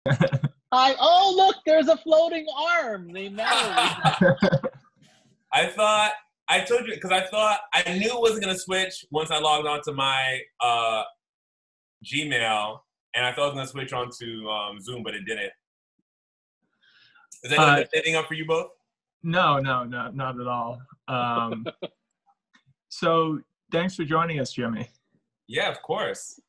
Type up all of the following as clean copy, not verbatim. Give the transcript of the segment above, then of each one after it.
Hi. Oh, look, there's a floating arm named Natalie. I told you because I thought I knew it wasn't gonna switch once I logged on to my Gmail, and I thought it was gonna switch onto Zoom, but it didn't. Is that anything up for you both? No, not at all. So thanks for joining us, Jimmy. Yeah, of course.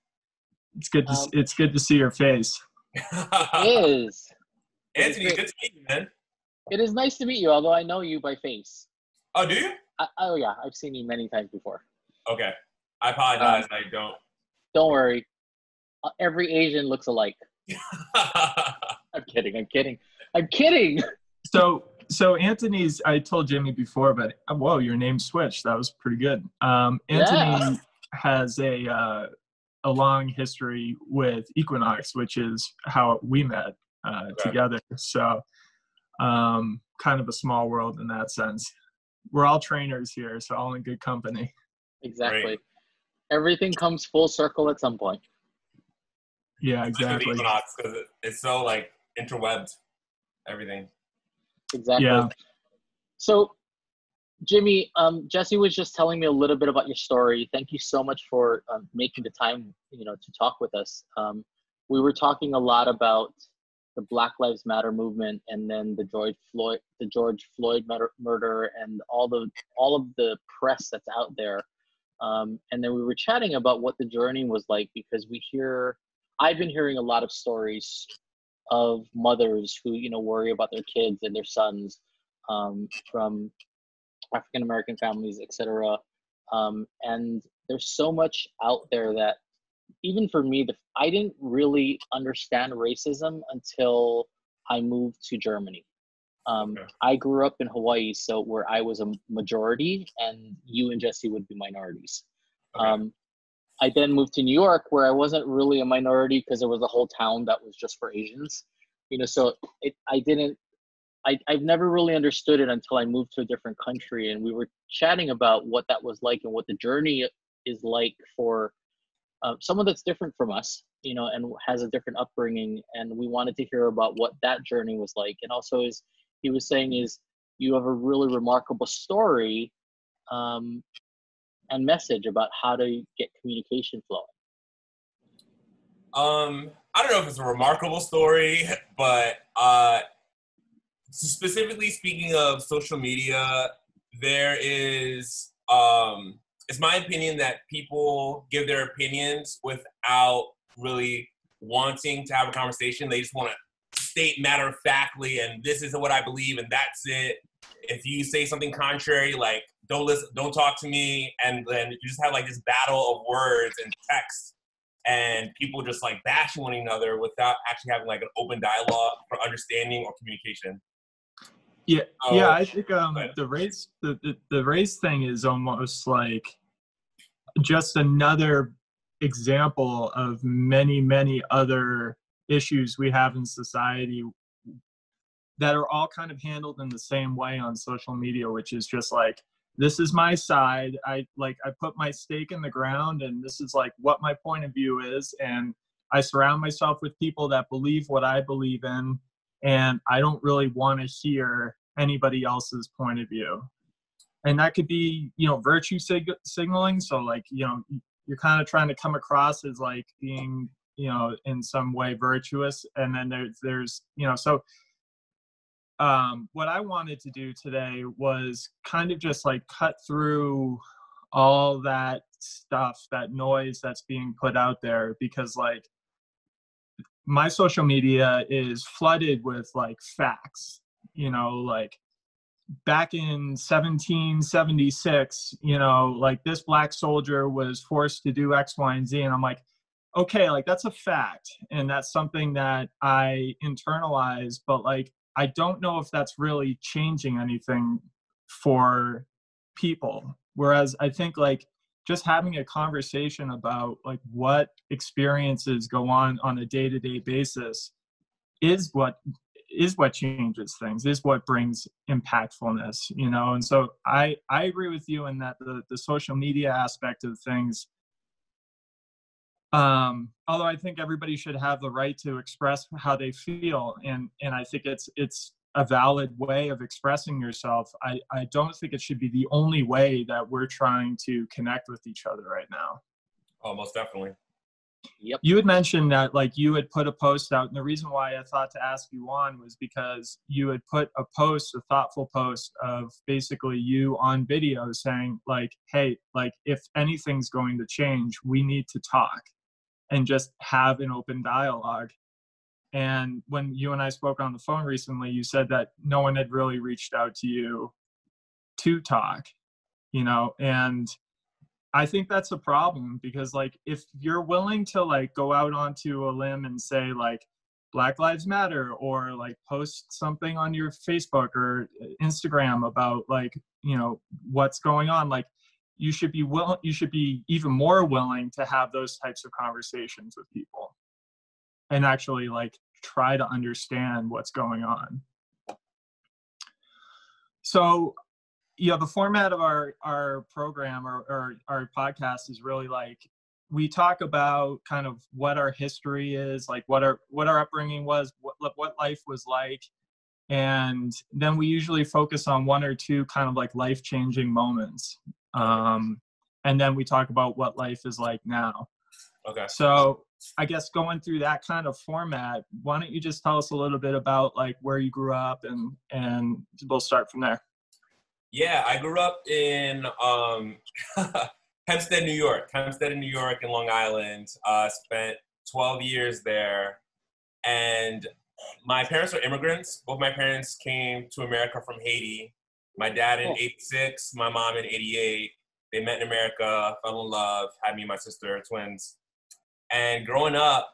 It's good to see your face. It is. Anthony, good to meet you, man. It is nice to meet you, although I know you by face. Oh, do you? Oh, yeah. I've seen you many times before. Okay. I apologize. I don't. Don't worry. Every Asian looks alike. I'm kidding. So Anthony's, I told Jimmy before, but whoa, your name switched. That was pretty good. Anthony has a long history with Equinox, which is how we met together. So kind of a small world in that sense. We're all trainers here, so all in good company. Exactly. Great. Everything comes full circle at some point. Yeah, exactly. Equinox, because it's so like interwebbed, everything. Exactly. Yeah. So, Jimmy, Jesse was just telling me a little bit about your story. Thank you so much for making the time, to talk with us. We were talking a lot about the Black Lives Matter movement, and then the George Floyd murder, and all of the press that's out there. And then we were chatting about what the journey was like, because I've been hearing a lot of stories of mothers who, worry about their kids and their sons, from African American families, etc. And there's so much out there that, even for me, I didn't really understand racism until I moved to Germany. Okay. I grew up in Hawaii, so where I was a majority, and you and Jesse would be minorities. Okay. I then moved to New York, where I wasn't really a minority because there was a whole town that was just for Asians. So I've never really understood it until I moved to a different country, and we were chatting about what that was like and what the journey is like for someone that's different from us, and has a different upbringing. And we wanted to hear about what that journey was like. And also, as he was saying, is you have a really remarkable story and message about how to get communication flowing. I don't know if it's a remarkable story, but specifically speaking of social media, there is, it's my opinion that people give their opinions without really wanting to have a conversation. They just want to state matter-of-factly, and this is what I believe, and that's it. If you say something contrary, like, don't listen, don't talk to me, and then you just have like this battle of words and text, and people just like bashing one another without actually having like an open dialogue for understanding or communication. Yeah, I think the race thing is almost like just another example of many, many other issues we have in society that are all kind of handled in the same way on social media, which is just like, this is my side. I put my stake in the ground, and this is like what my point of view is. And I surround myself with people that believe what I believe in, and I don't really want to hear anybody else's point of view. And that could be, virtue signaling. So like, you're kind of trying to come across as like being, in some way virtuous. And then there's, so what I wanted to do today was kind of just like cut through all that stuff, that noise that's being put out there, because like my social media is flooded with like facts, like back in 1776, like this black soldier was forced to do X, Y, and Z. And I'm like, okay, like that's a fact. And that's something that I internalize, but like, I don't know if that's really changing anything for people. Whereas I think like just having a conversation about like what experiences go on a day-to-day basis is what changes things, is what brings impactfulness, And so I agree with you in that the social media aspect of things Although I think everybody should have the right to express how they feel, and I think it's a valid way of expressing yourself. I don't think it should be the only way that we're trying to connect with each other right now. Oh, most definitely. Yep. You had mentioned that like you had put a post out, and the reason why I thought to ask you on was because you had put a thoughtful post of basically you on video saying like, hey, like if anything's going to change, we need to talk and just have an open dialogue. And when you and I spoke on the phone recently, you said that no one had really reached out to you to talk, you know, and I think that's a problem, because like if you're willing to like go out onto a limb and say like Black Lives Matter, or like post something on your Facebook or Instagram about like, you know, what's going on, like you should be even more willing to have those types of conversations with people and actually like try to understand what's going on. So, yeah, the format of our program or our podcast is really like we talk about kind of what our history is, like what our upbringing was, what life was like, and then we usually focus on one or two kind of like life-changing moments, and then we talk about what life is like now. Okay. So I guess going through that kind of format, why don't you just tell us a little bit about like where you grew up, and we'll start from there. Yeah, I grew up in Hempstead, New York, and Long Island. Spent 12 years there. And my parents are immigrants. Both my parents came to America from Haiti. My dad in 86, my mom in 88. They met in America, fell in love, had me and my sister, twins. And growing up,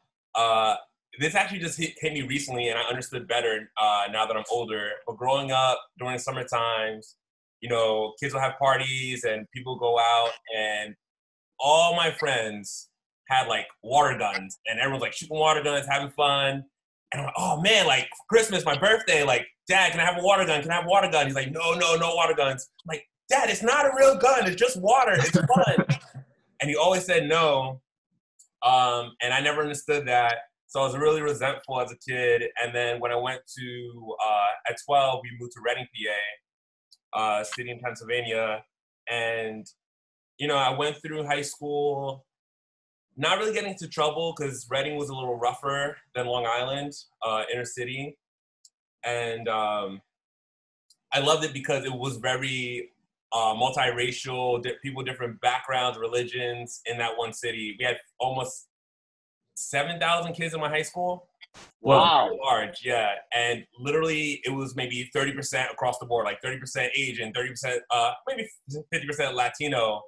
this actually just hit me recently, and I understood better now that I'm older. But growing up during the summer times, you know, kids will have parties and people go out, and all my friends had like water guns, and everyone's like shooting water guns, having fun. And I'm like, oh man, like Christmas, my birthday, like, Dad, can I have a water gun? Can I have a water gun? He's like, no water guns. I'm like, Dad, it's not a real gun. It's just water. It's fun. And he always said no. And I never understood that. So I was really resentful as a kid. And then when I went to, at 12, we moved to Reading, PA. City in Pennsylvania, and you know, I went through high school not really getting into trouble because Reading was a little rougher than Long Island, inner city, and I loved it because it was very multiracial, people different backgrounds, religions in that one city. We had almost 7,000 kids in my high school. Wow. Large, yeah. And literally it was maybe 30% across the board, like 30% Asian, 30%, maybe 50% Latino,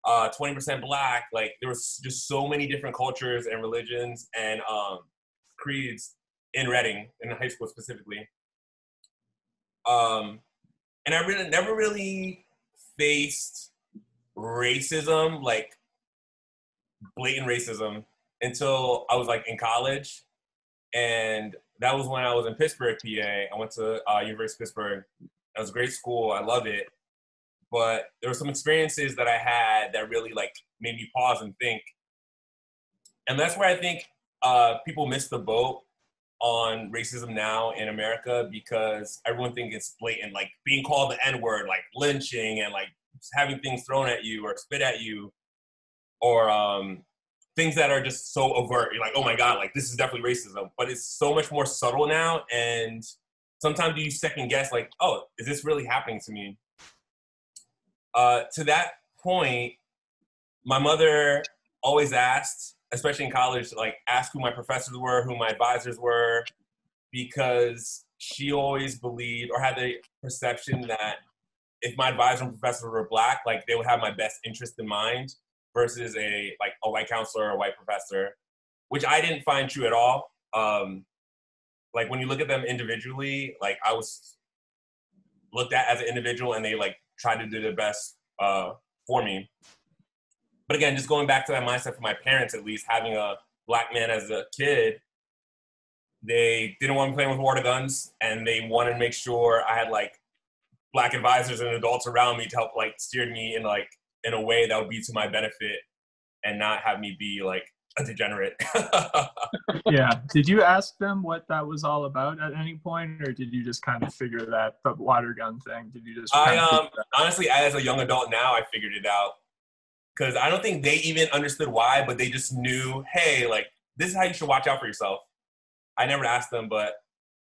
20% Black. Like there was just so many different cultures and religions and creeds in Reading, in high school specifically. And I never really faced racism, like blatant racism, until I was like in college. And that was when I was in Pittsburgh, PA. I went to University of Pittsburgh. That was a great school. I loved it. But there were some experiences that I had that really like made me pause and think. And that's where I think people miss the boat on racism now in America, because everyone thinks it's blatant, like being called the N-word, like lynching and like having things thrown at you or spit at you, or things that are just so overt. You're like, oh my God, like this is definitely racism. But it's so much more subtle now. And sometimes you second guess like, oh, is this really happening to me? To that point, my mother always asked, especially in college, like ask who my professors were, who my advisors were, because she always believed or had the perception that if my advisor and professors were Black, like they would have my best interest in mind, versus a white counselor or a white professor, which I didn't find true at all. Like when you look at them individually, like I was looked at as an individual and they like tried to do their best for me. But again, just going back to that mindset for my parents, at least having a Black man as a kid, they didn't want me playing with water guns, and they wanted to make sure I had like Black advisors and adults around me to help like steer me in a way that would be to my benefit and not have me be like a degenerate. Yeah. Did you ask them what that was all about at any point, or did you just kind of figure that the water gun thing? Did you just? Honestly, as a young adult now, I figured it out because I don't think they even understood why, but they just knew, hey, like this is how you should watch out for yourself. I never asked them, but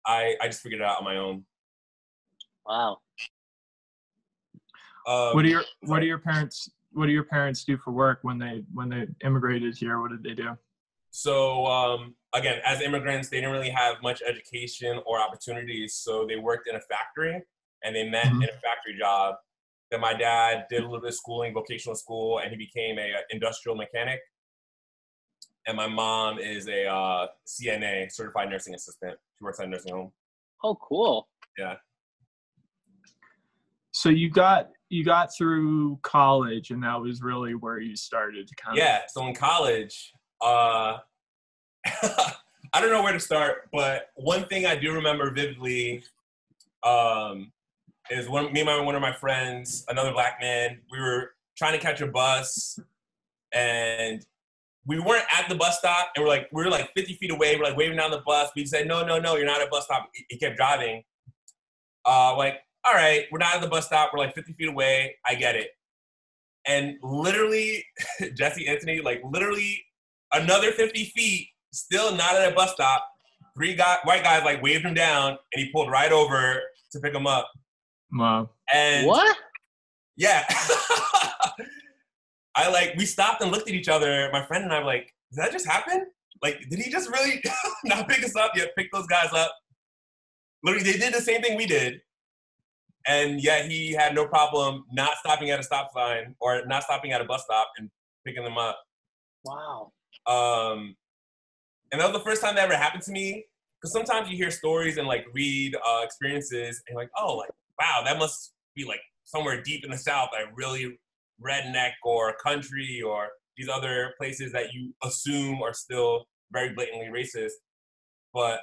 I just figured it out on my own. Wow. What do your parents do for work when they immigrated here? What did they do? So again, as immigrants, they didn't really have much education or opportunities. So they worked in a factory, and they met in a factory job. Then my dad did a little bit of schooling, vocational school, and he became a industrial mechanic. And my mom is a CNA, certified nursing assistant. She works at a nursing home. Oh, cool. Yeah. So you got through college, and that was really where you started to kind of. Yeah. So in college, I don't know where to start, but one thing I do remember vividly is one of my friends, another black man, we were trying to catch a bus, and we weren't at the bus stop, and we were like 50 feet away. We're like waving down the bus. We said, no, you're not at a bus stop. He kept driving. Like, all right, we're not at the bus stop. We're like 50 feet away. I get it. And literally, Jesse, Anthony, like literally another 50 feet, still not at a bus stop. White guys like waved him down, and he pulled right over to pick him up. Wow. And what? Yeah. We stopped and looked at each other. My friend and I were like, did that just happen? Like, did he just really not pick us up yet? Pick those guys up? Literally, they did the same thing we did. And yet he had no problem not stopping at a stop sign or not stopping at a bus stop and picking them up. Wow. And that was the first time that ever happened to me. Because sometimes you hear stories and like read experiences and like, oh, like, wow, that must be like somewhere deep in the South, like really redneck or country or these other places that you assume are still very blatantly racist. But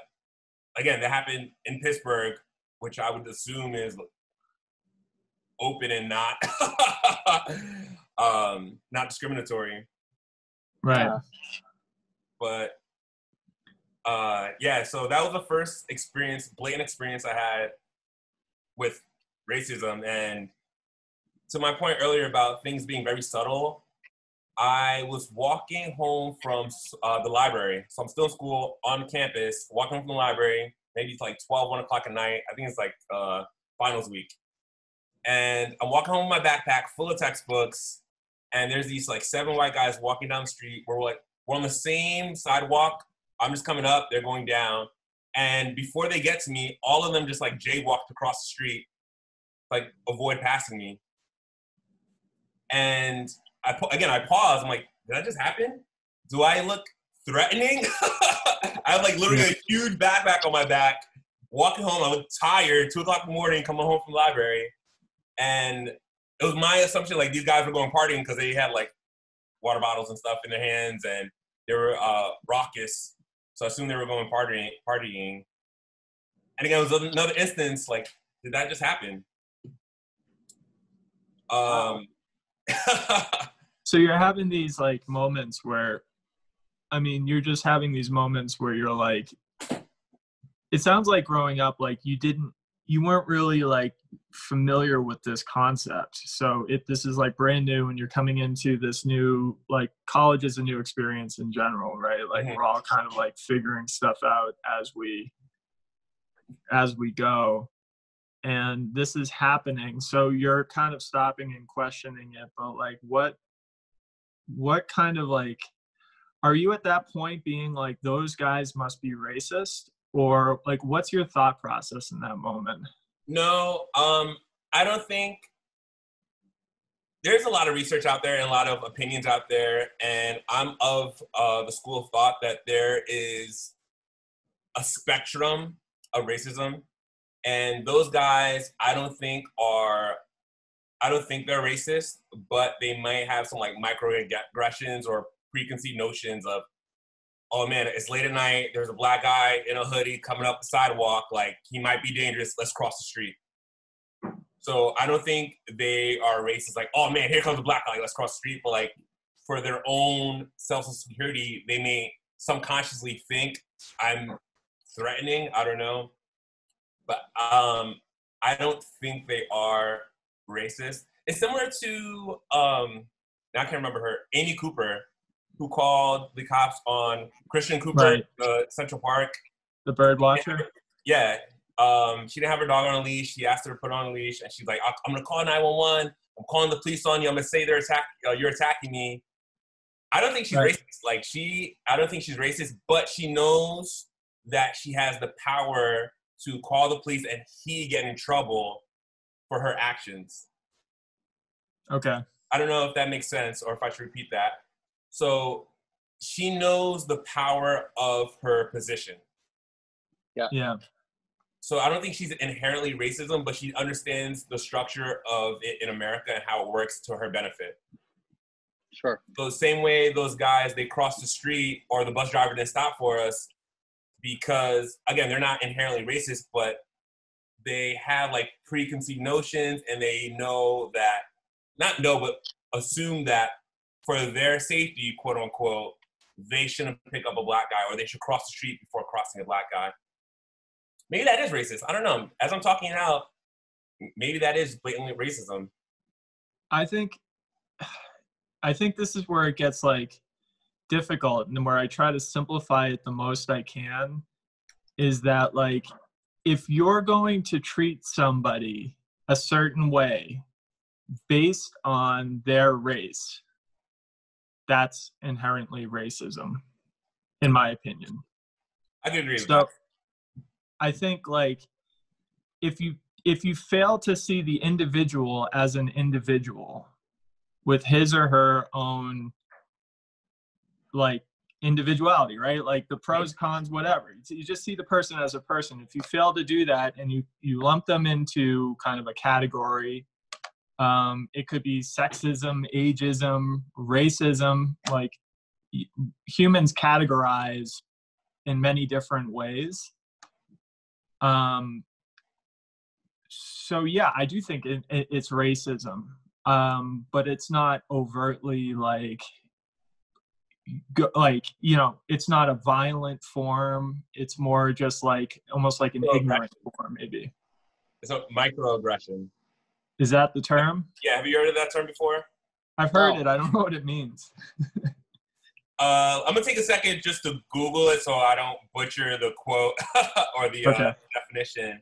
again, that happened in Pittsburgh, which I would assume is open and not not discriminatory. Right. But yeah, so that was the first blatant experience I had with racism. And to my point earlier about things being very subtle, I was walking home from the library. So I'm still in school on campus, walking home from the library. Maybe it's like 12, 1 o'clock at night. I think it's like finals week. And I'm walking home with my backpack full of textbooks. And there's these like 7 white guys walking down the street. We're on the same sidewalk. I'm just coming up, they're going down. And before they get to me, all of them just like jaywalked across the street, like avoid passing me. And I paused. I'm like, did that just happen? Do I look threatening? I have like literally a huge backpack on my back. Walking home, I look tired, 2 o'clock in the morning, coming home from the library. And it was my assumption like these guys were going partying because they had like water bottles and stuff in their hands and they were raucous. So I assumed they were going partying. And again, it was another instance, like, did that just happen? So you're having these like moments where, I mean, you're just having these moments where you're like, it sounds like growing up, like you weren't really like familiar with this concept. So this is like brand new and you're coming into this new, like college is a new experience in general, right? Like we're all kind of like figuring stuff out as we go. And this is happening. So you're kind of stopping and questioning it, but like what kind of like, are you at that point being like, those guys must be racist? Or like, what's your thought process in that moment? No, I don't think there's a lot of research out there and a lot of opinions out there. And I'm of the school of thought that there is a spectrum of racism. And those guys, I don't think they're racist, but they might have some like microaggressions or preconceived notions of, oh man, it's late at night, there's a black guy in a hoodie coming up the sidewalk, like he might be dangerous, let's cross the street. So I don't think they are racist, like, oh man, here comes a black guy, let's cross the street, but like for their own self-security, they may subconsciously think I'm threatening. I don't know. But I don't think they are racist. It's similar to, now I can't remember her, Amy Cooper, who called the cops on Christian Cooper, Central Park. The bird watcher? Yeah. She didn't have her dog on a leash. She asked her to put on a leash, and she's like, I'm going to call 911. I'm calling the police on you. I'm going to say you're attacking me. I don't think she's racist. Like, I don't think she's racist, but she knows that she has the power to call the police and he get in trouble for her actions. Okay. I don't know if that makes sense or if I should repeat that. So she knows the power of her position. Yeah. Yeah. So I don't think she's inherently racism, but she understands the structure of it in America and how it works to her benefit. Sure. So the same way those guys, they crossed the street or the bus driver didn't stop for us because, again, they're not inherently racist, but they have like preconceived notions and they know that, not know, but assume that for their safety, quote unquote, they shouldn't pick up a black guy or they should cross the street before crossing a black guy. Maybe that is racist. I don't know. As I'm talking it out, maybe that is blatantly racism. I think this is where it gets like difficult, and where I try to simplify it the most I can is that, like, if you're going to treat somebody a certain way based on their race, that's inherently racism, in my opinion. I can agree with that. I think, like, if you fail to see the individual as an individual with his or her own, like, individuality, right? Like the pros, cons, whatever. You just see the person as a person. If you fail to do that and you lump them into kind of a category, it could be sexism, ageism, racism. Like, humans categorize in many different ways. So yeah, I do think it's racism, but it's not overtly like, it's not a violent form. It's more just like almost like an ignorant form, maybe. It's a microaggression. Is that the term? Yeah, have you heard of that term before? I've heard it. I don't know what it means. I'm gonna take a second just to Google it so I don't butcher the quote or the definition.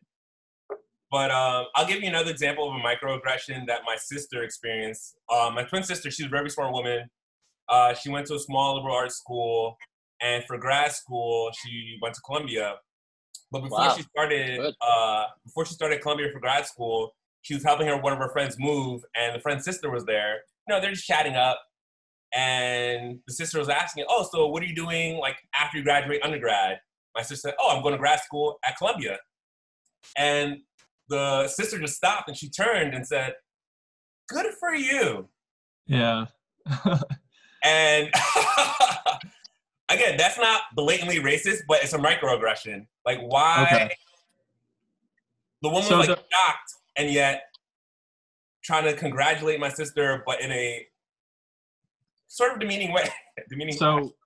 But I'll give you another example of a microaggression that my sister experienced. My twin sister, she's a very smart woman. She went to a small liberal arts school, and for grad school, she went to Columbia. But before she started Columbia for grad school, she was helping one of her friends move, and the friend's sister was there. You know, they're just chatting up, and the sister was asking, "Oh, so what are you doing like after you graduate undergrad?" My sister said, "Oh, I'm going to grad school at Columbia." And the sister just stopped, and she turned and said, "Good for you." Yeah. And again, that's not blatantly racist, but it's a microaggression. Like, why? Okay. The woman was like shocked, and yet trying to congratulate my sister, but in a sort of demeaning way.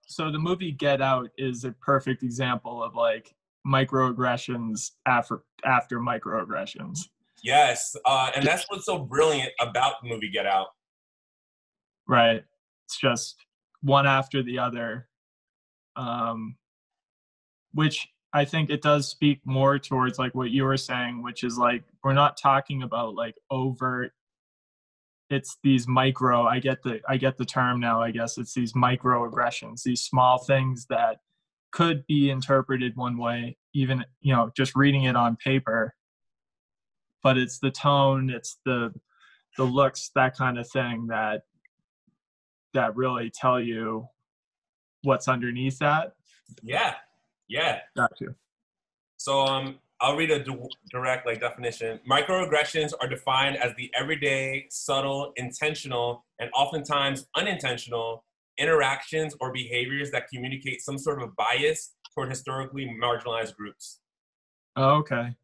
So the movie Get Out is a perfect example of like microaggressions after microaggressions. Yes, and that's what's so brilliant about the movie Get Out. Right. It's just one after the other, which I think it does speak more towards like what you were saying, which is like, we're not talking about like overt. It's these micro, I get the term now, I guess. It's these microaggressions, these small things that could be interpreted one way, even, just reading it on paper. But it's the tone, it's the looks, that kind of thing that really tell you what's underneath that. Yeah. Got you. So I'll read a direct definition. Microaggressions are defined as the everyday, subtle, intentional, and oftentimes unintentional interactions or behaviors that communicate some sort of bias toward historically marginalized groups. Oh, okay.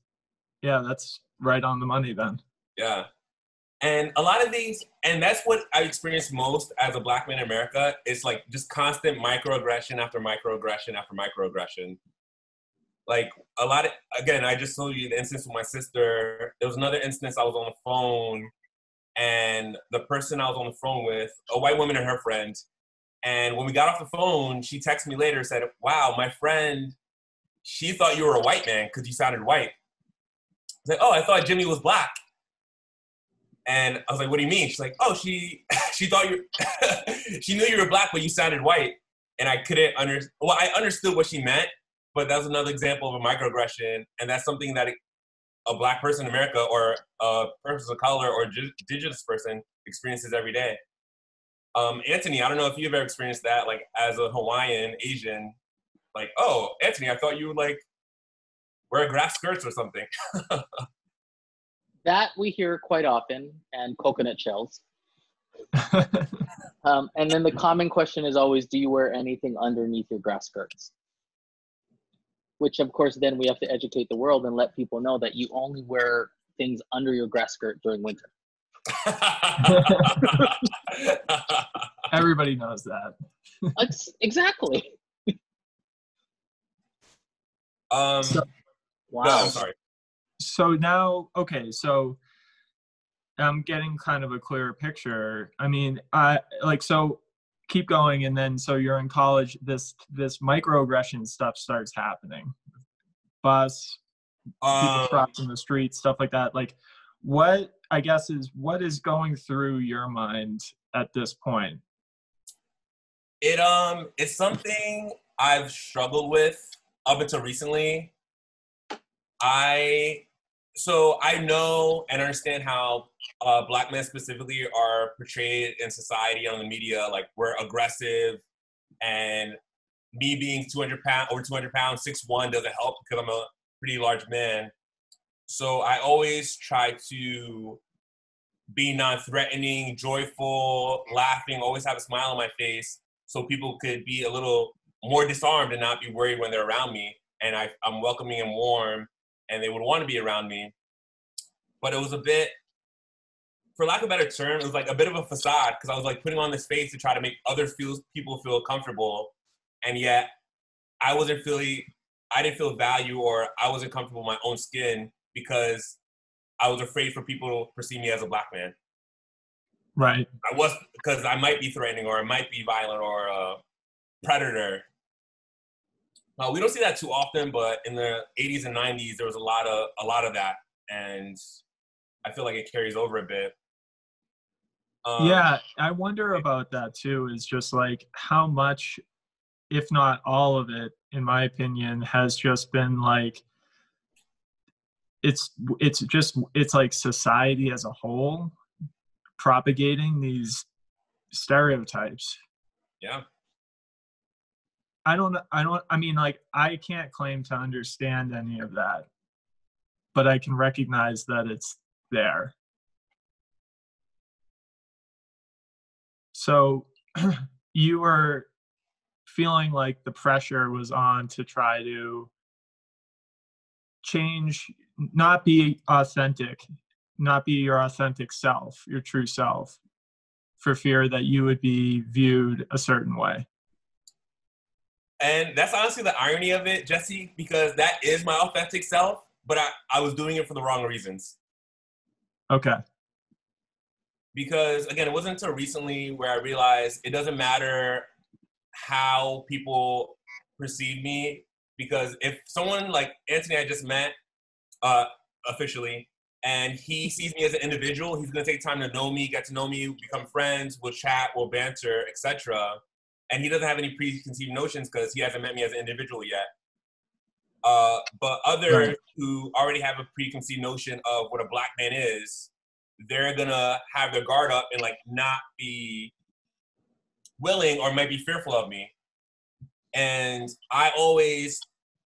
Yeah, that's right on the money then. Yeah. And a lot of these, and that's what I experienced most as a Black man in America, is like just constant microaggression after microaggression after microaggression. Like a lot of, again, I just told you the instance with my sister. There was another instance I was on the phone, and the person I was on the phone with, a white woman and her friend, and when we got off the phone, she texted me later and said, wow, my friend, she thought you were a white man because you sounded white. I was like, oh, I thought Jimmy was Black. And I was like, what do you mean? She's like, oh, she thought she knew you were Black, but you sounded white. And I couldn't I understood what she meant, but that was another example of a microaggression. And that's something that a Black person in America or a person of color or indigenous person experiences every day. Anthony, I don't know if you've ever experienced that, like as a Hawaiian, Asian, like, oh, Anthony, I thought you would like wear grass skirts or something. That we hear quite often, and coconut shells. And then the common question is always, do you wear anything underneath your grass skirts? Which, of course, then we have to educate the world and let people know that you only wear things under your grass skirt during winter. Everybody knows that. Exactly. Wow. No, I'm sorry. So now, okay, so I'm getting kind of a clearer picture. I mean, so keep going, and then so you're in college, this microaggression stuff starts happening. Bus, people crossing the street, stuff like that. Like, what is going through your mind at this point? It's something I've struggled with up until recently. So I know and understand how Black men specifically are portrayed in society on the media, like we're aggressive, and me being 200 pounds, 6'1", doesn't help because I'm a pretty large man. So I always try to be non-threatening, joyful, laughing, always have a smile on my face so people could be a little more disarmed and not be worried when they're around me. And I'm welcoming and warm, and they would want to be around me. But it was a bit, for lack of a better term, it was like a bit of a facade because I was like putting on this face to try to make people feel comfortable. And yet I didn't feel value, or I wasn't comfortable in my own skin because I was afraid for people to perceive me as a Black man. Right. Because I might be threatening, or I might be violent, or a predator. We don't see that too often, but in the 80s and 90s, there was a lot of that. And I feel like it carries over a bit. Yeah, I wonder about that too, is just like how much, if not all of it, in my opinion, has just been like, it's like society as a whole propagating these stereotypes. Yeah. I mean, like, I can't claim to understand any of that, but I can recognize that it's there. So you were feeling like the pressure was on to try to change, not be authentic, not be your authentic self, your true self, for fear that you would be viewed a certain way. And that's honestly the irony of it, Jesse, because that is my authentic self, but I was doing it for the wrong reasons. Okay. Because, again, it wasn't until recently where I realized it doesn't matter how people perceive me, because if someone like Anthony I just met officially, and he sees me as an individual, he's going to take time to know me, get to know me, become friends, we'll chat, we'll banter, etc. And he doesn't have any preconceived notions because he hasn't met me as an individual yet. But others who already have a preconceived notion of what a Black man is, they're gonna have their guard up and like not be willing, or might be fearful of me. And I always,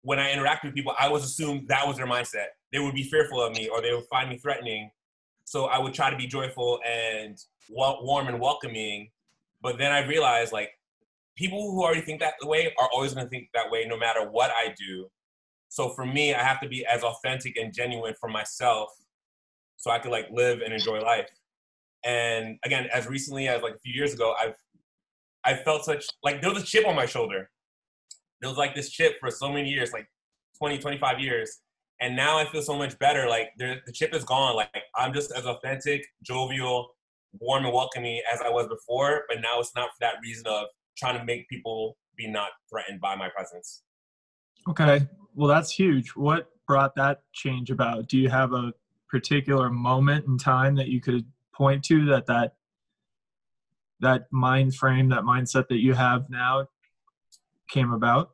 when I interact with people, I always assumed that was their mindset. They would be fearful of me, or they would find me threatening. So I would try to be joyful and warm and welcoming. But then I realized, like, people who already think that way are always going to think that way no matter what I do. So for me, I have to be as authentic and genuine for myself so I could like live and enjoy life. And again, as recently as like a few years ago, I felt such, like there was a chip on my shoulder. There was like this chip for so many years, like 20, 25 years. And now I feel so much better. Like the chip is gone. Like I'm just as authentic, jovial, warm and welcoming as I was before. But now it's not for that reason of trying to make people be not threatened by my presence. Okay. Well, that's huge. What brought that change about? Do you have a particular moment in time that you could point to that mind frame, that mindset that you have now came about?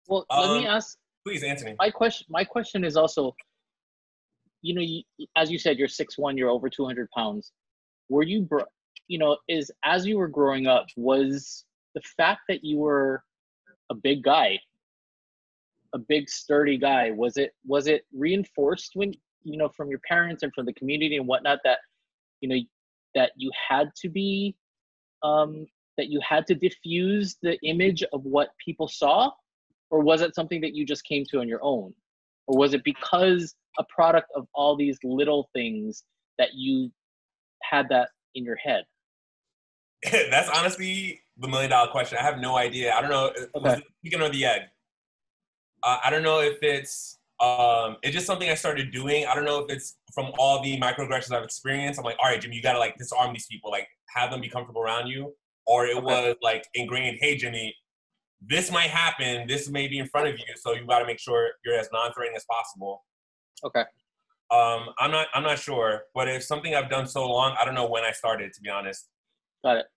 Well, let me ask. Please, Anthony. My question is also, as you said, you're 6'1", you're over 200 pounds. Were you, as you were growing up, was the fact that you were a big guy, a big sturdy guy, was it reinforced when, from your parents and from the community and whatnot, that, that you had to be, that you had to diffuse the image of what people saw? Or was it something that you just came to on your own? Or was it because a product of all these little things that you had that in your head? That's honestly the $1 million question. I have no idea. I don't know. Okay. Was it the chicken or the egg? I don't know if it's just something I started doing. I don't know if it's from all the microaggressions I've experienced. I'm like, all right, Jimmy, you gotta like disarm these people, like have them be comfortable around you. Or it was like ingrained, hey, Jimmy, this might happen. This may be in front of you, so you got to make sure you're as non-threatening as possible. Okay. I'm not sure, but it's something I've done so long. I don't know when I started, to be honest. Got it.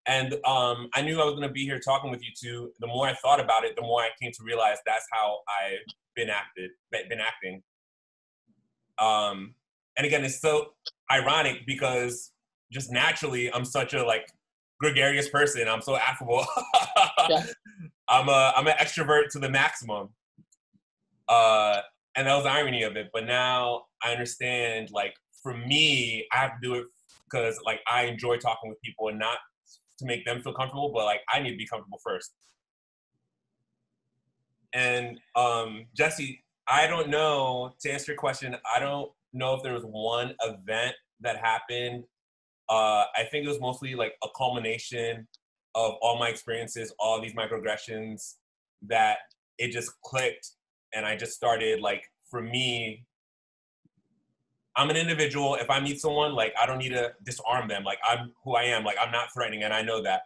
And I knew I was going to be here talking with you two. The more I thought about it, the more I came to realize that's how I've been acting. And again, it's so ironic because just naturally, I'm such a like gregarious person. I'm so affable. Yeah. I'm an extrovert to the maximum. And that was the irony of it. But now I understand, like, for me, I have to do it because, like, I enjoy talking with people and not to make them feel comfortable, but, like, I need to be comfortable first. And, Jesse, I don't know, to answer your question, I don't know if there was one event that happened. I think it was mostly, like, a culmination of all my experiences, all these microaggressions, that it just clicked. And I just started, like, for me, I'm an individual. If I meet someone, like, I don't need to disarm them. Like, I'm who I am. Like, I'm not threatening, and I know that.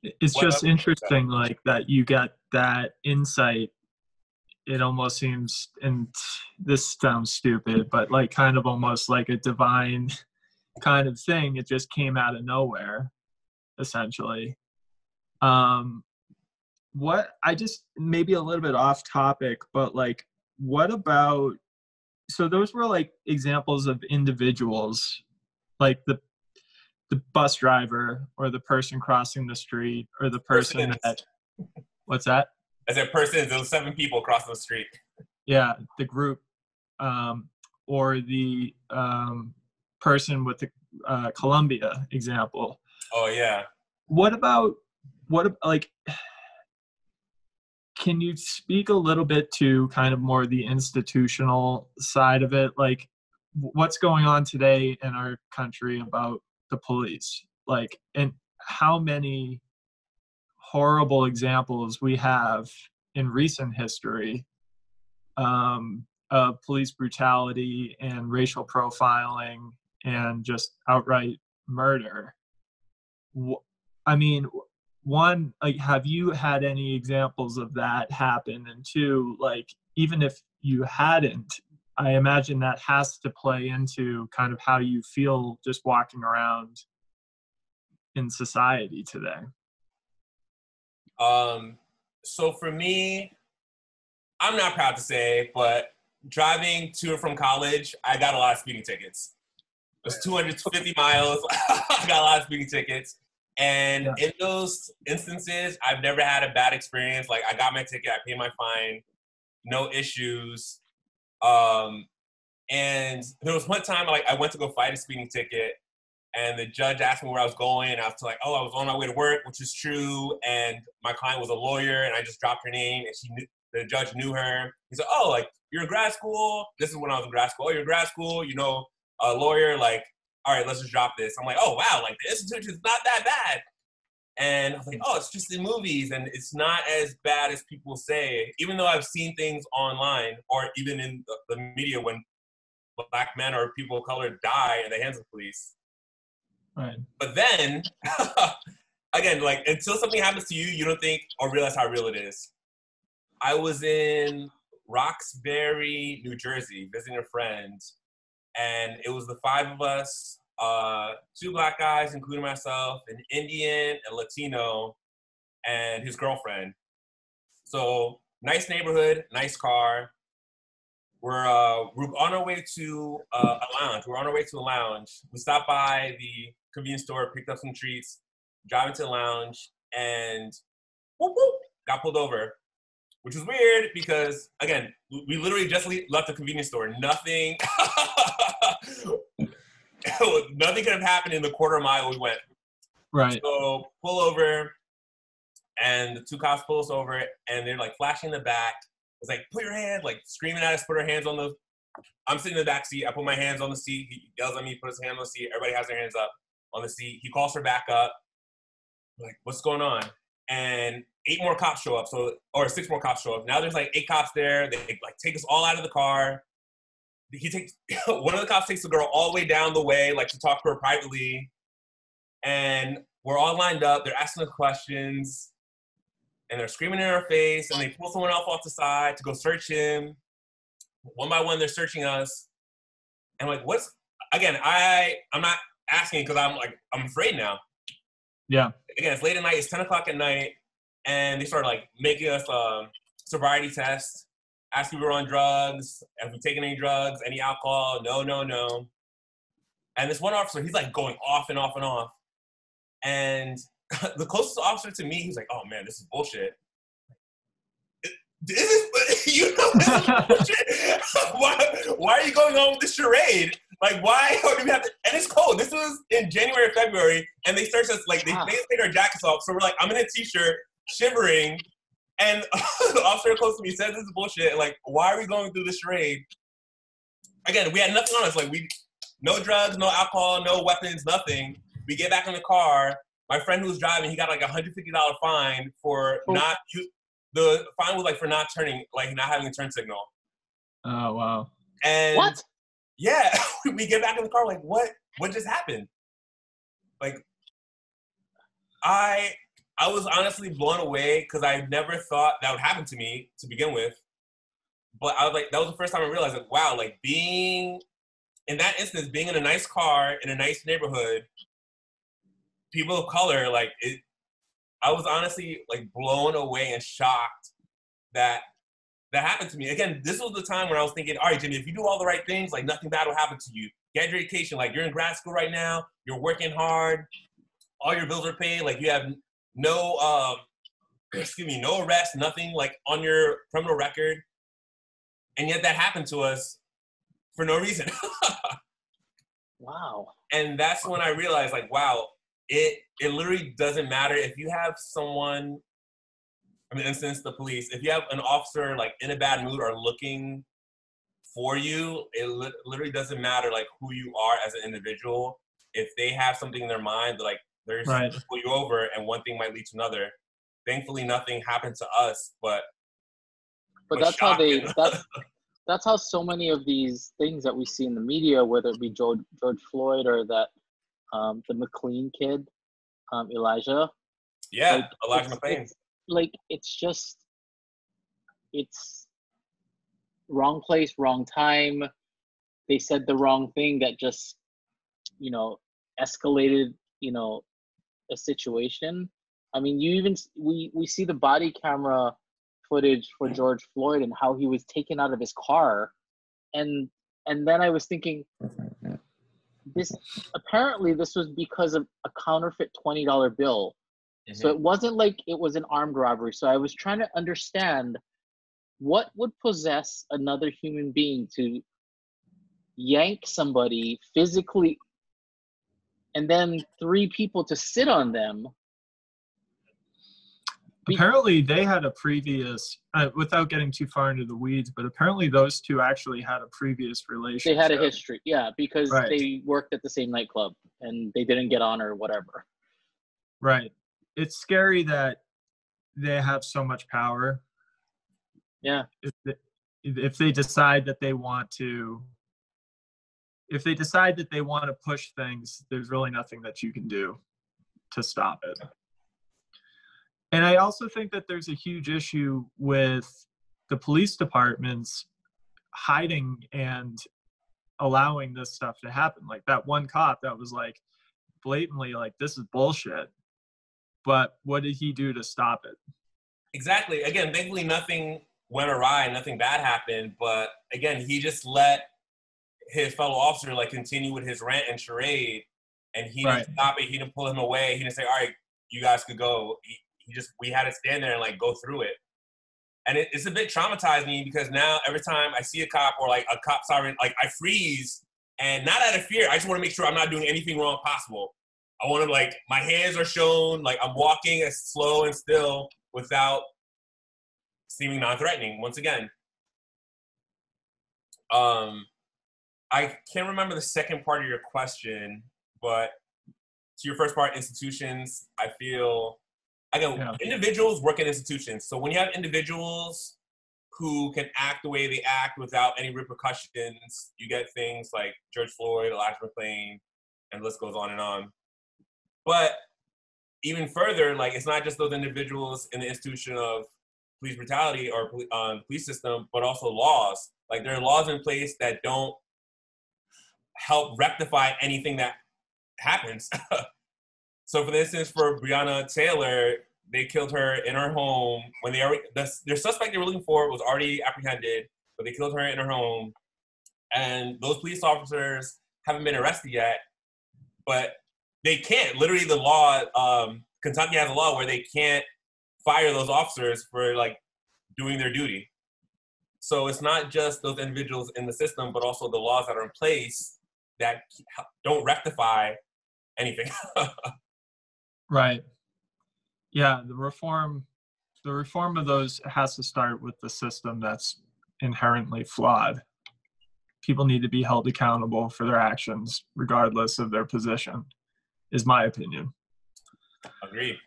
It's just interesting, like, that you get that insight. It almost seems, and this sounds stupid, but, like, kind of almost like a divine kind of thing. It just came out of nowhere, essentially. What I just, maybe a little bit off topic, but like, what about, so those were like examples of individuals, like the bus driver or the person crossing the street or the person that, what's that? As a person, there was 7 people crossing the street. Yeah, the group, or the person with the Columbia example. Oh yeah. What like, can you speak a little bit to kind of more the institutional side of it? Like, what's going on today in our country about the police? Like, and how many horrible examples we have in recent history of police brutality and racial profiling and just outright murder. I mean, one, like, have you had any examples of that happen? And two, like, even if you hadn't, I imagine that has to play into kind of how you feel just walking around in society today. So for me, I'm not proud to say, but driving to and from college, I got a lot of speeding tickets. It was 250 miles. I got a lot of speeding tickets. And in those instances, I've never had a bad experience. Like, I got my ticket, I paid my fine, no issues. And there was one time, like, I went to go fight a speeding ticket, and the judge asked me where I was going, and I was like, oh, I was on my way to work, which is true. And my client was a lawyer, and I just dropped her name, and the judge knew her. He said, oh, like, you're in grad school. This is when I was in grad school. Oh, you're in grad school, you know, a lawyer, like, all right, let's just drop this. I'm like, oh, wow, like, the institution's not that bad. And I was like, oh, it's just in movies, and it's not as bad as people say, even though I've seen things online or even in the media when Black men or people of color die in the hands of police. Right. But then, again, like, until something happens to you, you don't think or realize how real it is. I was in Roxbury, New Jersey, visiting a friend, and it was the 5 of us, 2 Black guys, including myself, an Indian, a Latino, and his girlfriend. So, nice neighborhood, nice car. We're on our way to a lounge. We stopped by the convenience store, picked up some treats, driving to the lounge, and whoop, whoop, got pulled over, which was weird because, again, we literally just left the convenience store. Nothing could have happened in the quarter mile we went. Right. So pull over, and the 2 cops pull us over, and they're like flashing the back. It's like, put your hand, like screaming at us, put our hands on the, I'm sitting in the back seat. I put my hands on the seat. He yells at me, put his hand on the seat. Everybody has their hands up on the seat. He calls her back up. I'm like, what's going on? And 8 more cops show up. Or 6 more cops show up. Now there's like 8 cops there. They like take us all out of the car. One of the cops takes the girl all the way down the way, like to talk to her privately. And we're all lined up. They're asking us questions. And they're screaming in our face, and they pull someone else off the side to go search him. One by one, they're searching us. And I'm like, again, I'm not asking because I'm afraid now. Yeah. Again, it's late at night, it's 10 o'clock at night, and they start like making us sobriety tests, asking if we're on drugs, if we've taken any drugs, any alcohol, no. And this one officer, he's like going off and off and off. And the closest officer to me, he was like, oh man, this is bullshit. This is bullshit. Why are you going on with this charade? Like, why do we have to, and it's cold. This was in January or February, and they searched us, like, they made us take our jackets off. So we're like, I'm in a t-shirt, shivering, and the officer close to me says this is bullshit. Like, why are we going through this charade? Again, we had nothing on us. Like, no drugs, no alcohol, no weapons, nothing. We get back in the car. My friend who was driving, he got like a $150 fine for the fine was like for not turning, like not having a turn signal. Oh, wow. And what? Yeah, we get back in the car like, what just happened? Like, I was honestly blown away because I never thought that would happen to me to begin with. But I was like, that was the first time I realized, like, wow, like being in that instance, being in a nice car in a nice neighborhood, people of color, like I was honestly like blown away and shocked that happened to me. Again, this was the time when I was thinking, all right, Jimmy, if you do all the right things, like nothing bad will happen to you. Get your education. Like you're in grad school right now. You're working hard. All your bills are paid. Like you have no, no arrest, nothing like on your criminal record. And yet that happened to us for no reason. Wow. And that's when I realized, like, wow, it literally doesn't matter if you have someone, I mean, instance, the police, if you have an officer like in a bad mood or looking for you, it literally doesn't matter like who you are as an individual. If they have something in their mind, like they're just going to pull you over and one thing might lead to another. Thankfully, nothing happened to us, but that's shocking. That's how so many of these things that we see in the media, whether it be George Floyd or that the McLean kid, Elijah. Yeah, like, Elijah McLean. It's wrong place, wrong time. They said the wrong thing that just, escalated, a situation. I mean, we see the body camera footage for George Floyd and how he was taken out of his car. And then I was thinking, this was because of a counterfeit $20 bill. Mm-hmm. So it wasn't like it was an armed robbery. So I was trying to understand what would possess another human being to yank somebody physically and then 3 people to sit on them. Apparently they had a previous, without getting too far into the weeds, but apparently those two actually had a previous relationship. They had a history, yeah, because right. they worked at the same nightclub and they didn't get on or whatever. Right. It's scary that they have so much power. Yeah. If they decide that they want to, push things, there's really nothing that you can do to stop it. And I also think that there's a huge issue with the police departments hiding and allowing this stuff to happen. Like that one cop that was like blatantly like, this is bullshit. But what did he do to stop it? Exactly. Again, thankfully nothing went awry, nothing bad happened. But again, he just let his fellow officer like continue with his rant and charade, and he didn't stop it. He didn't pull him away. He didn't say, "All right, you guys could go." We had to stand there and like go through it. And it's a bit traumatizing because now every time I see a cop or like a cop siren, like I freeze, and not out of fear. I just want to make sure I'm not doing anything wrong possible. I want to like, my hands are shown, like I'm walking as slow and still without seeming non-threatening once again. I can't remember the second part of your question, but to your first part, institutions, I feel, again, individuals work in institutions. So when you have individuals who can act the way they act without any repercussions, you get things like George Floyd, Elijah McClain, and the list goes on and on. But even further, like it's not just those individuals in the institution of police brutality or police system, but also laws. Like there are laws in place that don't help rectify anything that happens. So for instance, for Breonna Taylor, they killed her in her home when their suspect they were looking for was already apprehended, but they killed her in her home. And those police officers haven't been arrested yet, but they can't. Literally the law, Kentucky has a law where they can't fire those officers for like doing their duty. So it's not just those individuals in the system, but also the laws that are in place that don't rectify anything. Right. Yeah, the reform of those has to start with the system that's inherently flawed. People need to be held accountable for their actions, regardless of their position, is my opinion. Agreed.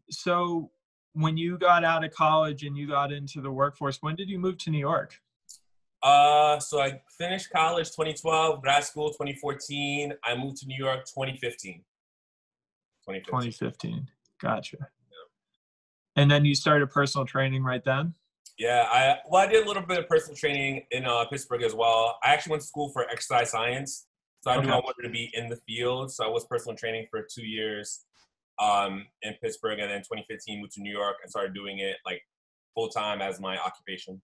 So when you got out of college and you got into the workforce, when did you move to New York? So I finished college 2012, grad school 2014. I moved to New York 2015. 2015. Gotcha. Yeah. And then you started personal training right then? Yeah, I did a little bit of personal training in Pittsburgh as well. I actually went to school for exercise science. So I knew I wanted to be in the field. So I was personal training for 2 years in Pittsburgh. And then 2015 moved to New York and started doing it like full time as my occupation.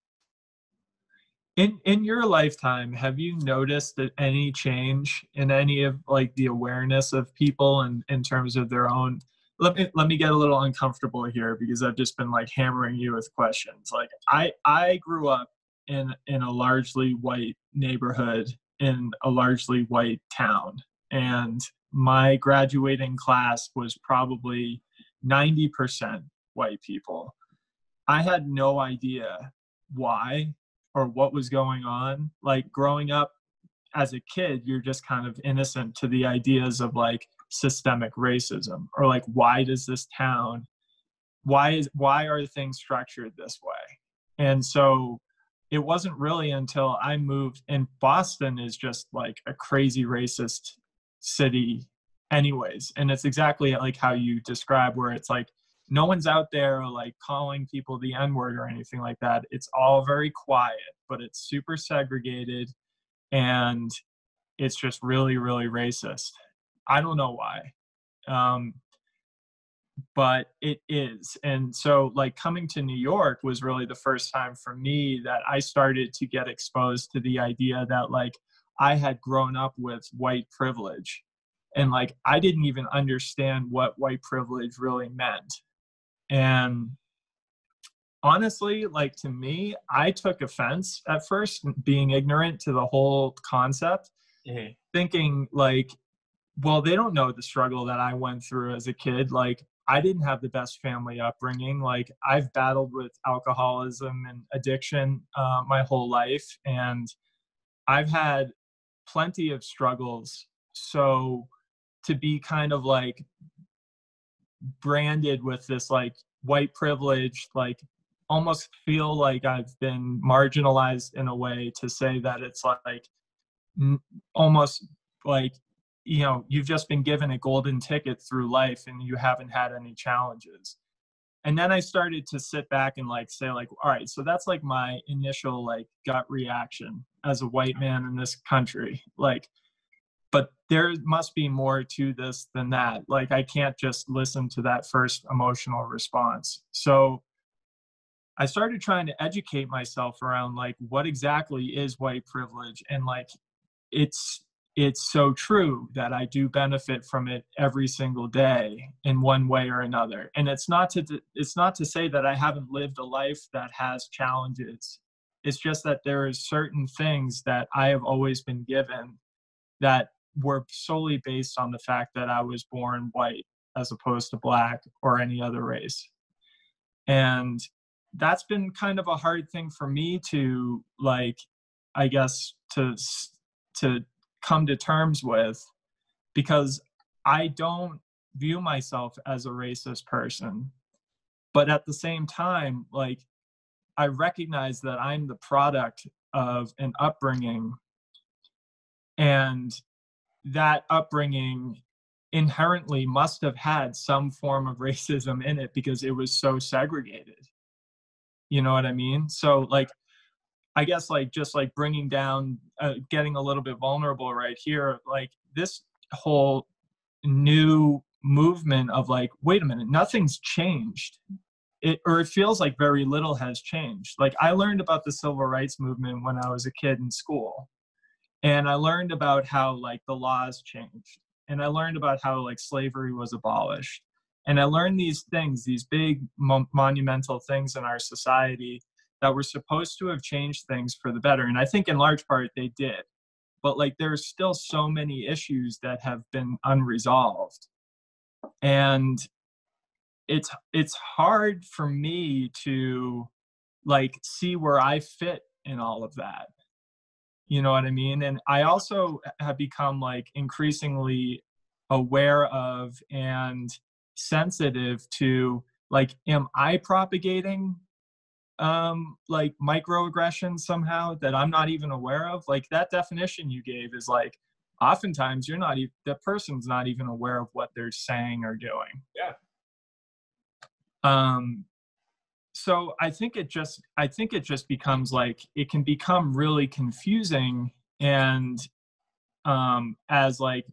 In your lifetime, have you noticed any change in any of like the awareness of people in terms of their own? Let me get a little uncomfortable here because I've just been like hammering you with questions. Like I grew up in a largely white neighborhood in a largely white town, and my graduating class was probably 90% white people. I had no idea why or what was going on. Like growing up as a kid, you're just kind of innocent to the ideas of like systemic racism or like, why does this town, why are things structured this way? And so it wasn't really until I moved, and Boston is just like a crazy racist city anyways. And it's exactly like how you describe, where it's like, no one's out there like calling people the N-word or anything like that. It's all very quiet, but it's super segregated and it's just really, really racist. I don't know why, but it is. And so like coming to New York was really the first time for me that I started to get exposed to the idea that like I had grown up with white privilege, and like I didn't even understand what white privilege really meant. And honestly, like to me, I took offense at first, being ignorant to the whole concept, thinking like, well, they don't know the struggle that I went through as a kid. Like I didn't have the best family upbringing. Like, I've battled with alcoholism and addiction my whole life, and I've had plenty of struggles. So to be kind of like branded with this like white privilege, like almost feel like I've been marginalized in a way, to say that it's like almost like, you know, you've just been given a golden ticket through life and you haven't had any challenges. And then I started to sit back and like say like, all right, so that's like my initial like gut reaction as a white man in this country. Like, but there must be more to this than that. Like, I can't just listen to that first emotional response. So I started trying to educate myself around like, what exactly is white privilege? And like, it's so true that I do benefit from it every single day in one way or another. And it's not to say that I haven't lived a life that has challenges. It's just that there are certain things that I have always been given that were solely based on the fact that I was born white as opposed to black or any other race. And that's been kind of a hard thing for me to like, I guess, to come to terms with, because I don't view myself as a racist person. But at the same time, like, I recognize that I'm the product of an upbringing, and that upbringing inherently must have had some form of racism in it because it was so segregated. You know what I mean? So like, I guess like just like bringing down, getting a little bit vulnerable right here, like this whole new movement of like, wait a minute, nothing's changed. It feels like very little has changed. Like, I learned about the civil rights movement when I was a kid in school. And I learned about how like the laws changed. And I learned about how like slavery was abolished. And I learned these things, these big monumental things in our society that were supposed to have changed things for the better. And I think in large part they did. But like, there's still so many issues that have been unresolved. And it's hard for me to like see where I fit in all of that. You know what I mean? And I also have become like increasingly aware of and sensitive to like, am I propagating like microaggressions somehow that I'm not even aware of? Like, that definition you gave is like, oftentimes you're not even, the person's not even aware of what they're saying or doing. Yeah. So I think it just becomes like, it can become really confusing. And as like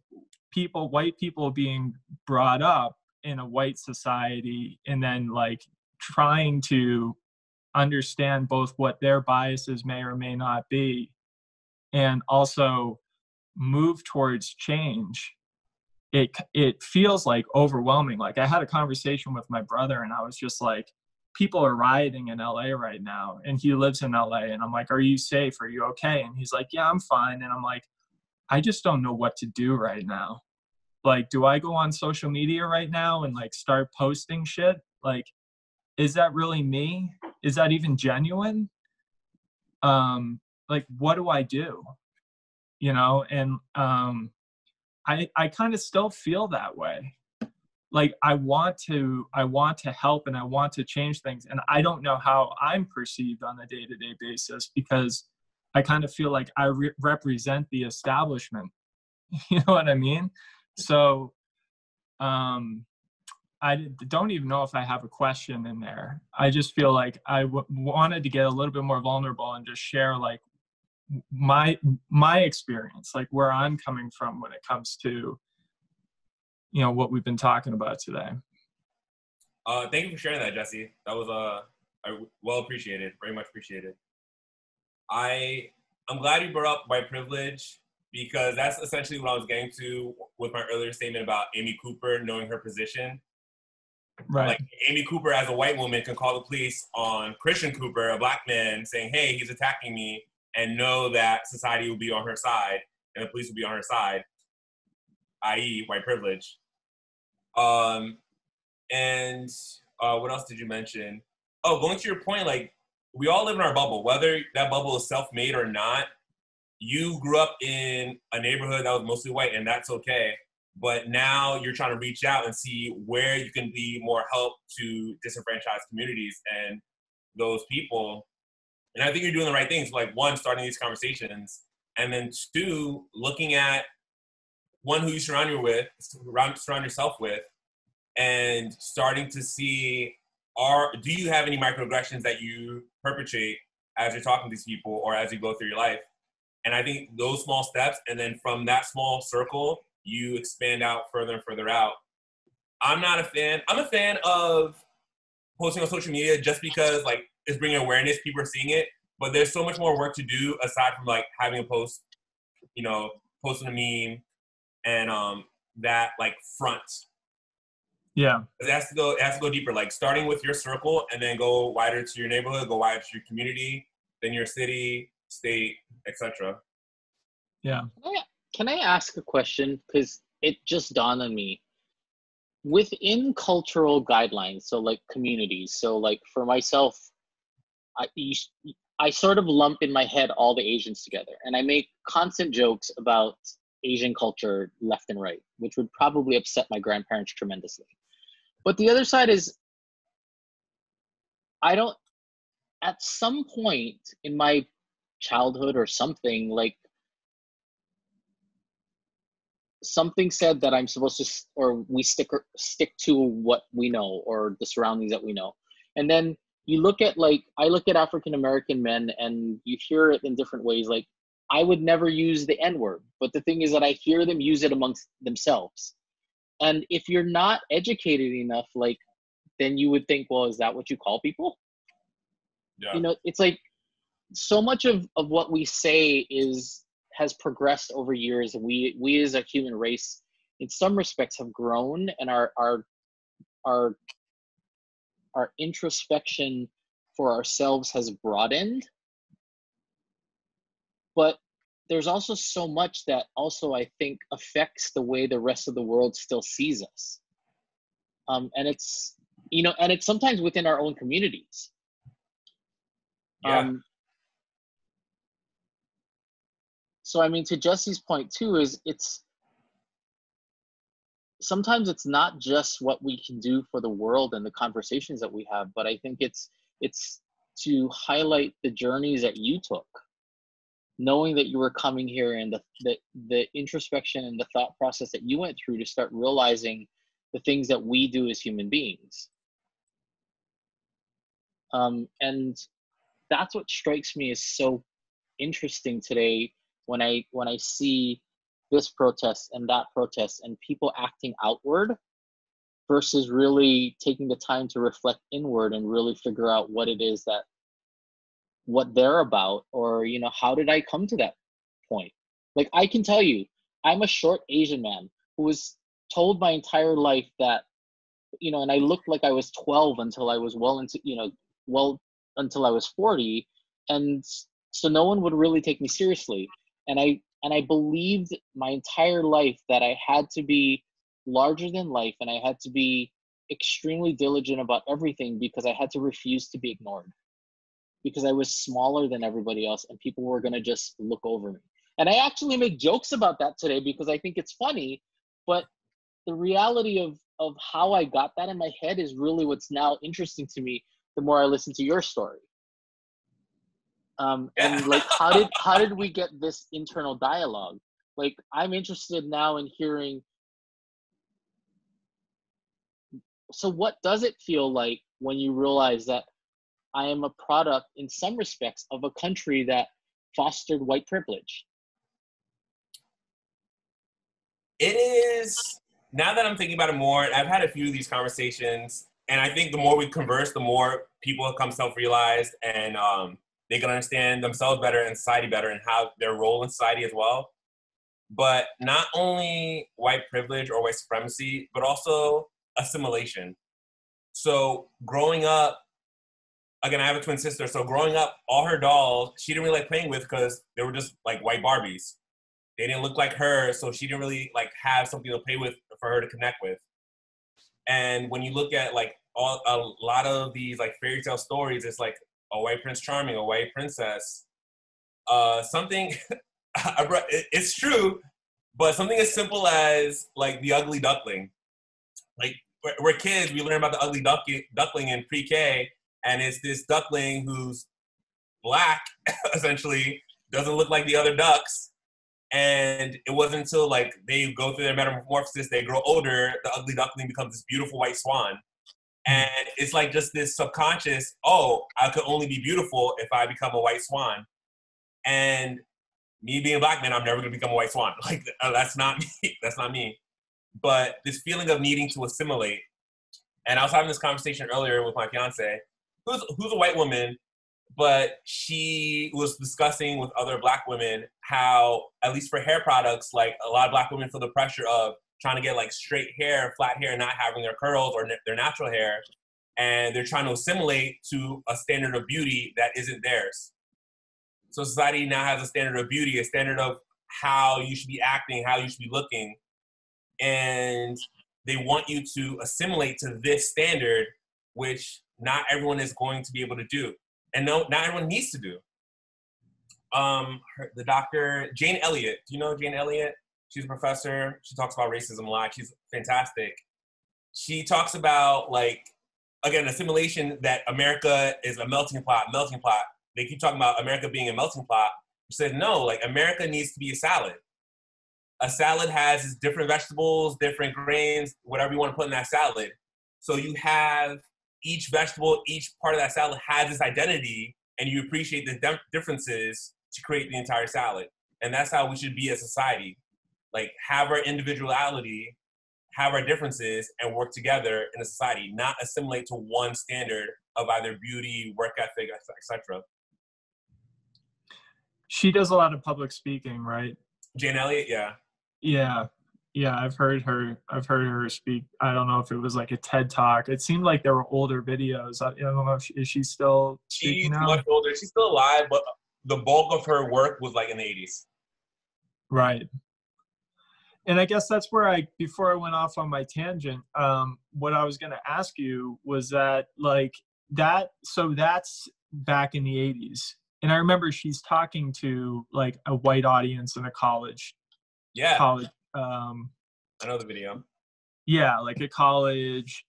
white people being brought up in a white society, and then like trying to understand both what their biases may or may not be, and also move towards change, it feels like overwhelming. Like, I had a conversation with my brother and I was just like, people are rioting in LA right now, and he lives in LA, and I'm like, are you safe? Are you okay? And he's like, yeah, I'm fine. And I'm like, I just don't know what to do right now. Like, do I go on social media right now and like start posting shit? Like, is that really me? Is that even genuine? Like, what do I do? You know? And I kind of still feel that way. Like, I want to help and I want to change things. And I don't know how I'm perceived on a day-to-day basis, because I kind of feel like I represent the establishment. You know what I mean? So I don't even know if I have a question in there. I just feel like I wanted to get a little bit more vulnerable and just share like my experience, like where I'm coming from when it comes to, you know, what we've been talking about today. Thank you for sharing that, Jesse. That was well appreciated, very much appreciated. I'm glad you brought up white privilege, because that's essentially what I was getting to with my earlier statement about Amy Cooper knowing her position. Right. Like, Amy Cooper as a white woman can call the police on Christian Cooper, a black man, saying, hey, he's attacking me, and know that society will be on her side and the police will be on her side, i.e. white privilege. And what else did you mention? Oh, going to your point, like, we all live in our bubble, whether that bubble is self-made or not. You grew up in a neighborhood that was mostly white, and that's okay. But now you're trying to reach out and see where you can be more help to disenfranchised communities and those people. And I think you're doing the right things. Like, one, starting these conversations, and then two, looking at one, who you surround yourself with, and starting to see, do you have any microaggressions that you perpetrate as you're talking to these people or as you go through your life? And I think those small steps, and then from that small circle, you expand out further and further out. I'm not a fan. I'm a fan of posting on social media just because, like, it's bringing awareness. People are seeing it. But there's so much more work to do aside from, like, having a post, posting a meme and that, like, front. Yeah. It has to go deeper, like starting with your circle and then go wider to your neighborhood, go wider to your community, then your city, state, etc. Yeah. Can I ask a question? Because it just dawned on me. Within cultural guidelines, so like communities, so like for myself, I sort of lump in my head all the Asians together, and I make constant jokes about Asian culture left and right, which would probably upset my grandparents tremendously. But the other side is, at some point in my childhood or something, like, something said that I'm supposed to, or we stick to what we know or the surroundings that we know. And then you look at, like, I look at African American men and you hear it in different ways. Like, I would never use the N-word, but the thing is that I hear them use it amongst themselves. And if you're not educated enough, like, then you would think, well, is that what you call people? Yeah. It's like so much of what we say has progressed over years. And we as a human race, in some respects, have grown, and our introspection for ourselves has broadened. But there's also so much that also, I think, affects the way the rest of the world still sees us. And it's, and it's sometimes within our own communities. Yeah. So, I mean, to Jesse's point too, is sometimes it's not just what we can do for the world and the conversations that we have, but I think it's to highlight the journeys that you took, knowing that you were coming here, and the introspection and the thought process that you went through to start realizing the things that we do as human beings. And that's what strikes me as so interesting today when I see this protest and that protest and people acting outward versus really taking the time to reflect inward and really figure out what it is what they're about, or how did I come to that point. Like, I can tell you, I'm a short Asian man who was told my entire life that, and I looked like I was 12 until I was until I was 40, and so no one would really take me seriously. And I believed my entire life that I had to be larger than life, and I had to be extremely diligent about everything because I had to refuse to be ignored, because I was smaller than everybody else and people were going to just look over me. And I actually make jokes about that today because I think it's funny, but the reality of how I got that in my head is really what's now interesting to me the more I listen to your story. And like, how did we get this internal dialogue? Like, I'm interested now in hearing, so what does it feel like when you realize that I am a product, in some respects, of a country that fostered white privilege? It is, now that I'm thinking about it more, I've had a few of these conversations, and I think the more we converse, the more people become self-realized, and they can understand themselves better and society better, and how their role in society as well. But not only white privilege or white supremacy, but also assimilation. So growing up, again, I have a twin sister, so growing up, all her dolls, she didn't really like playing with because they were just like white Barbies. They didn't look like her, so she didn't really like have something to play with for her to connect with. And when you look at like a lot of these like fairy tale stories, it's like a white prince charming, a white princess, something, it's true, but something as simple as like the ugly duckling. Like we're kids, we learn about the ugly duckling in pre-K, and it's this duckling who's black, essentially, doesn't look like the other ducks. And it wasn't until like they go through their metamorphosis, they grow older, the ugly duckling becomes this beautiful white swan. And it's like just this subconscious, oh, I could only be beautiful if I become a white swan. And me being a black man, I'm never gonna become a white swan. Like that's not me. That's not me. But this feeling of needing to assimilate. And I was having this conversation earlier with my fiance, who's a white woman, but she was discussing with other black women how, at least for hair products, like a lot of black women feel the pressure of trying to get like straight hair, flat hair, not having their curls or their natural hair. And they're trying to assimilate to a standard of beauty that isn't theirs. So society now has a standard of beauty, a standard of how you should be acting, how you should be looking. And they want you to assimilate to this standard, which not everyone is going to be able to do. And no, not everyone needs to do. The doctor, Jane Elliott. Do you know Jane Elliott? She's a professor. She talks about racism a lot. She's fantastic. She talks about, like, again, assimilation, that America is a melting pot. They keep talking about America being a melting pot. She said, no, like, America needs to be a salad. A salad has different vegetables, different grains, whatever you want to put in that salad. So you have each vegetable, each part of that salad has this identity, and you appreciate the differences to create the entire salad. And that's how we should be as a society. Like, have our individuality, have our differences, and work together in a society, not assimilate to one standard of either beauty, work ethic, etc. She does a lot of public speaking, right? Jane Elliott, yeah. Yeah, I've heard her speak. I don't know if it was like a TED Talk. It seemed like there were older videos. I don't know if is she still speaking now? She's much older. She's still alive, but the bulk of her work was like in the 80s. Right. And I guess that's where before I went off on my tangent, what I was going to ask you was that, like, so that's back in the 80s. And I remember she's talking to like a white audience in a college. Yeah. College. I know the video. Yeah, like a college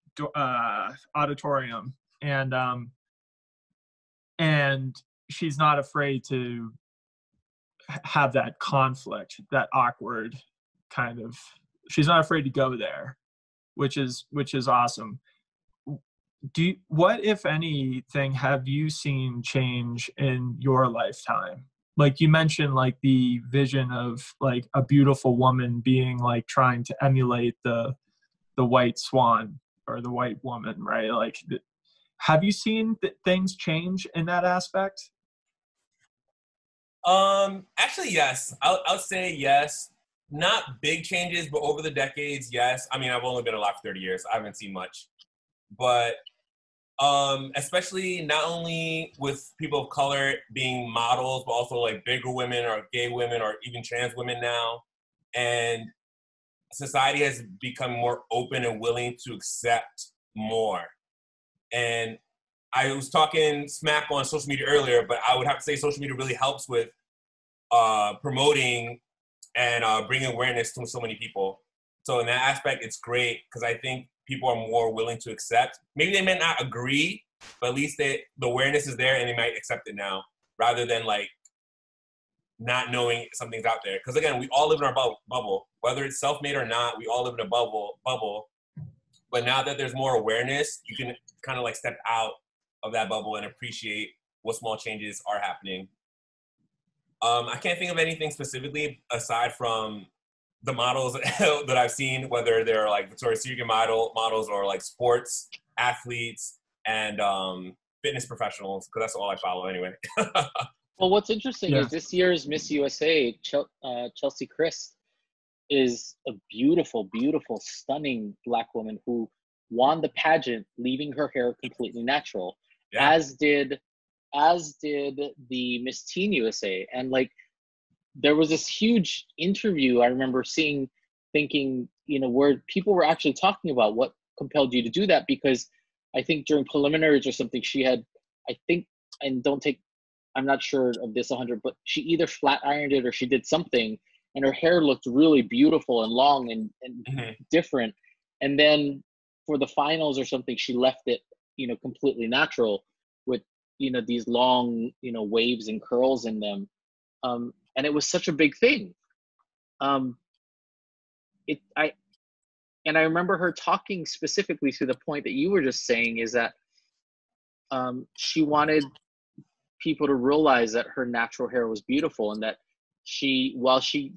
auditorium, and she's not afraid to have that conflict, that awkward kind of. She's not afraid to go there, which is awesome. What, if anything, have you seen change in your lifetime? Like you mentioned, like the vision of like a beautiful woman being like trying to emulate the white swan or the white woman, right? Like, have you seen things change in that aspect? Actually, yes. I'll say yes. Not big changes, but over the decades, yes. I mean, I've only been alive for 30 years. I haven't seen much. But especially not only with people of color being models, but also like bigger women or gay women or even trans women now. And society has become more open and willing to accept more. And I was talking smack on social media earlier, but I would have to say social media really helps with promoting and bringing awareness to so many people. So in that aspect, it's great because I think people are more willing to accept. Maybe they may not agree, but at least the awareness is there and they might accept it now, rather than like not knowing something's out there. Because again, we all live in our bubble, whether it's self-made or not. We all live in a bubble. But now that there's more awareness, you can kind of like step out of that bubble and appreciate what small changes are happening. I can't think of anything specifically aside from the models that I've seen, whether they're like Victoria's Secret models or like sports athletes and fitness professionals, because that's all I follow anyway. Well, what's interesting is this year's Miss USA, Chelsea Christ, is a beautiful, beautiful, stunning Black woman who won the pageant, leaving her hair completely natural, as did the Miss Teen USA. And like, there was this huge interview I remember thinking, you know, where people were actually talking about what compelled you to do that? Because I think during preliminaries or something, she had, I think, and I'm not sure of this 100, but she either flat ironed it or she did something, and her hair looked really beautiful and long and different. And then for the finals or something, she left it, completely natural with, these long, waves and curls in them. And it was such a big thing. And I remember her talking specifically to the point that you were just saying, is that she wanted people to realize that her natural hair was beautiful, and that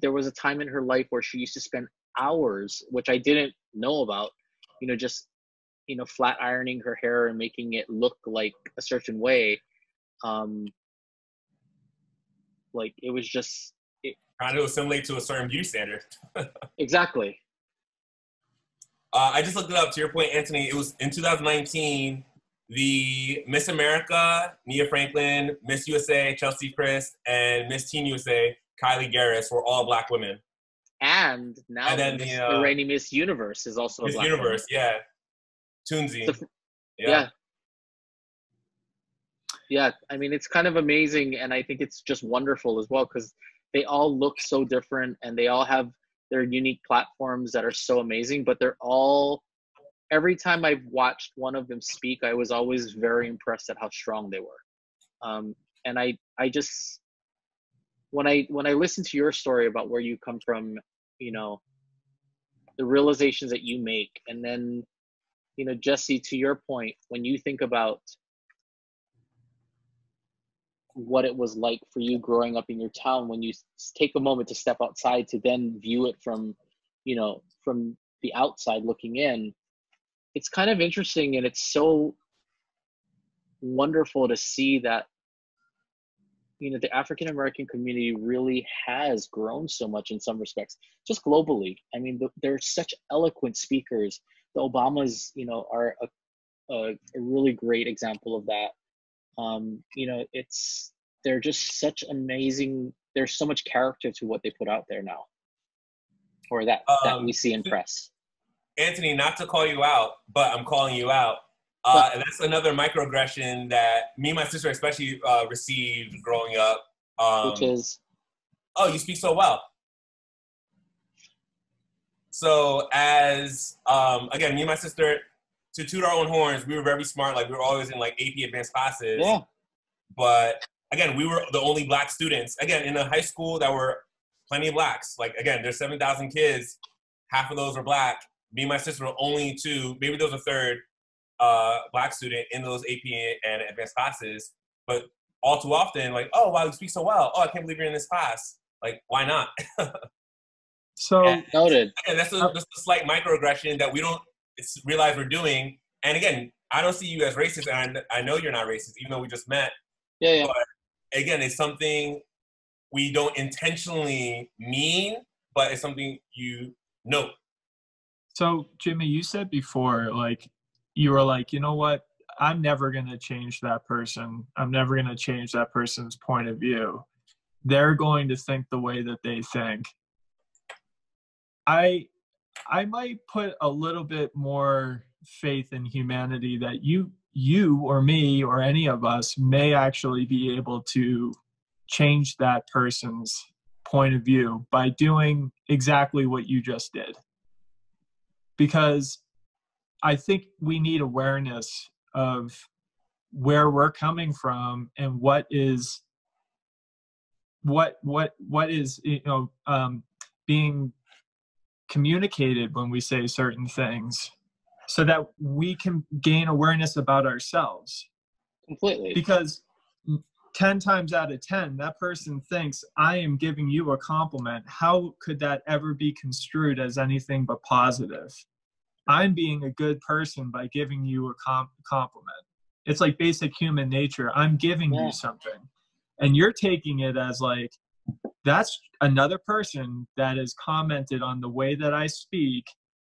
there was a time in her life where she used to spend hours, which I didn't know about, just, flat ironing her hair and making it look like a certain way. Like it was just trying to assimilate to a certain beauty standard. Exactly. I just looked it up. To your point, Anthony, it was in 2019, the Miss America, Nia Franklin, Miss USA, Chelsea Christ, and Miss Teen USA, Kylie Garris, were all Black women. And now the reigning Miss Universe is also Miss a Black Universe, woman. yeah. Toonsy. Yeah. I mean, it's kind of amazing, and I think it's just wonderful as well, because they all look so different, and they all have their unique platforms that are so amazing, but every time I've watched one of them speak, I was always very impressed at how strong they were. And I just, when I listen to your story about where you come from, the realizations that you make, and then, Jesse, to your point, when you think about what it was like for you growing up in your town, when you take a moment to step outside to then view it from the outside looking in, it's kind of interesting, and it's so wonderful to see that, the African American community really has grown so much in some respects, just globally. I mean, they're such eloquent speakers. The Obamas, are a really great example of that. They're just such amazing. There's so much character to what they put out there now, or that we see in press. Anthony, not to call you out, but I'm calling you out. And that's another microaggression that me and my sister especially received growing up. Which is? Oh, you speak so well. So as, again, me and my sister, to toot our own horns, we were very smart. Like, we were always in, like, AP advanced classes. Yeah. But, again, we were the only Black students. Again, in a high school that were plenty of Blacks. Like, again, there's 7,000 kids. Half of those are Black. Me and my sister were only two, maybe there was a third Black student in those AP and advanced classes. But all too often, like, oh, wow, you speak so well. Oh, I can't believe you're in this class. Like, why not? So noted. And that's a slight microaggression that we don't realize we're doing. And again, I don't see you as racist, and I know you're not racist, even though we just met. Yeah. But again, it's something we don't intentionally mean, but it's something you know. So, Jimmy, you said before, like, you were like, you know what? I'm never going to change that person. I'm never going to change that person's point of view. They're going to think the way that they think. I might put a little bit more faith in humanity that you or me or any of us may actually be able to change that person's point of view by doing exactly what you just did. Because I think we need awareness of where we're coming from and what is being communicated when we say certain things, so that we can gain awareness about ourselves. Completely. Because 10 times out of 10, that person thinks I am giving you a compliment. How could that ever be construed as anything but positive? I'm being a good person by giving you a compliment. It's like basic human nature. I'm giving you something. And you're taking it as like, that's another person that has commented on the way that I speak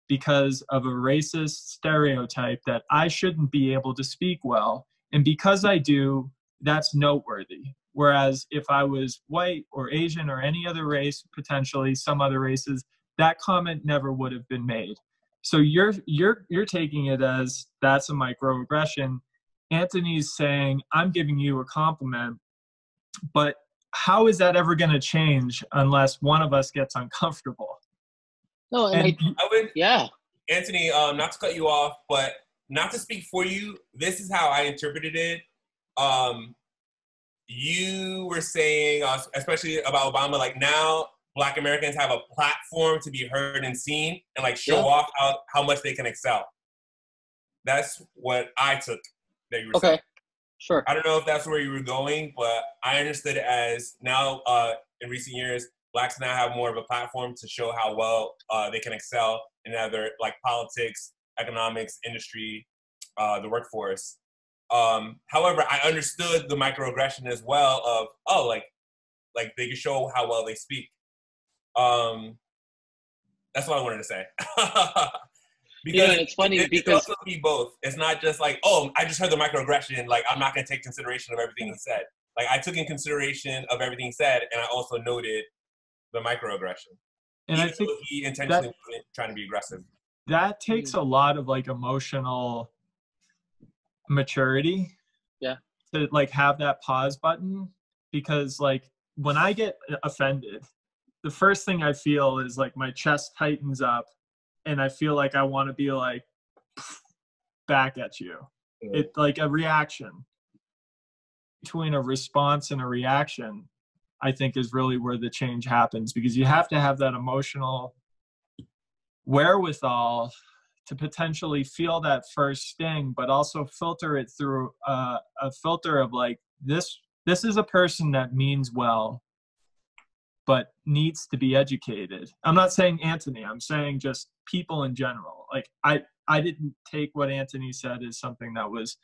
because of a racist stereotype that I shouldn't be able to speak well. And because I do, that's noteworthy. Whereas if I was white or Asian or any other race, potentially some other races, that comment never would have been made. So you're taking it as that's a microaggression. Anthony's saying, I'm giving you a compliment, but how is that ever going to change unless one of us gets uncomfortable? No, and I would, yeah. Anthony, not to cut you off, but not to speak for you, this is how I interpreted it. You were saying, especially about Obama, like now Black Americans have a platform to be heard and seen and like show off how much they can excel. That's what I took that you were saying. Sure. I don't know if that's where you were going, but I understood it as now in recent years, Blacks now have more of a platform to show how well they can excel in either like politics, economics, industry, the workforce. However, I understood the microaggression as well of, like they can show how well they speak. That's what I wanted to say. Because it's funny it because also be both. It's not just like, oh, I just heard the microaggression. Like, I'm not going to take consideration of everything he said. Like, I took in consideration of everything he said, and I also noted the microaggression. And I think he intentionally wasn't trying to be aggressive. That takes a lot of like emotional maturity. Yeah. To like have that pause button, because like when I get offended, the first thing I feel is like my chest tightens up. And I feel like I want to be like back at you. It's like a reaction. Between a response and a reaction, I think is really where the change happens, because you have to have that emotional wherewithal to potentially feel that first sting, but also filter it through a filter of like, this is a person that means well, but needs to be educated. I'm not saying Anthony, I'm saying just people in general. Like I didn't take what Anthony said as something that was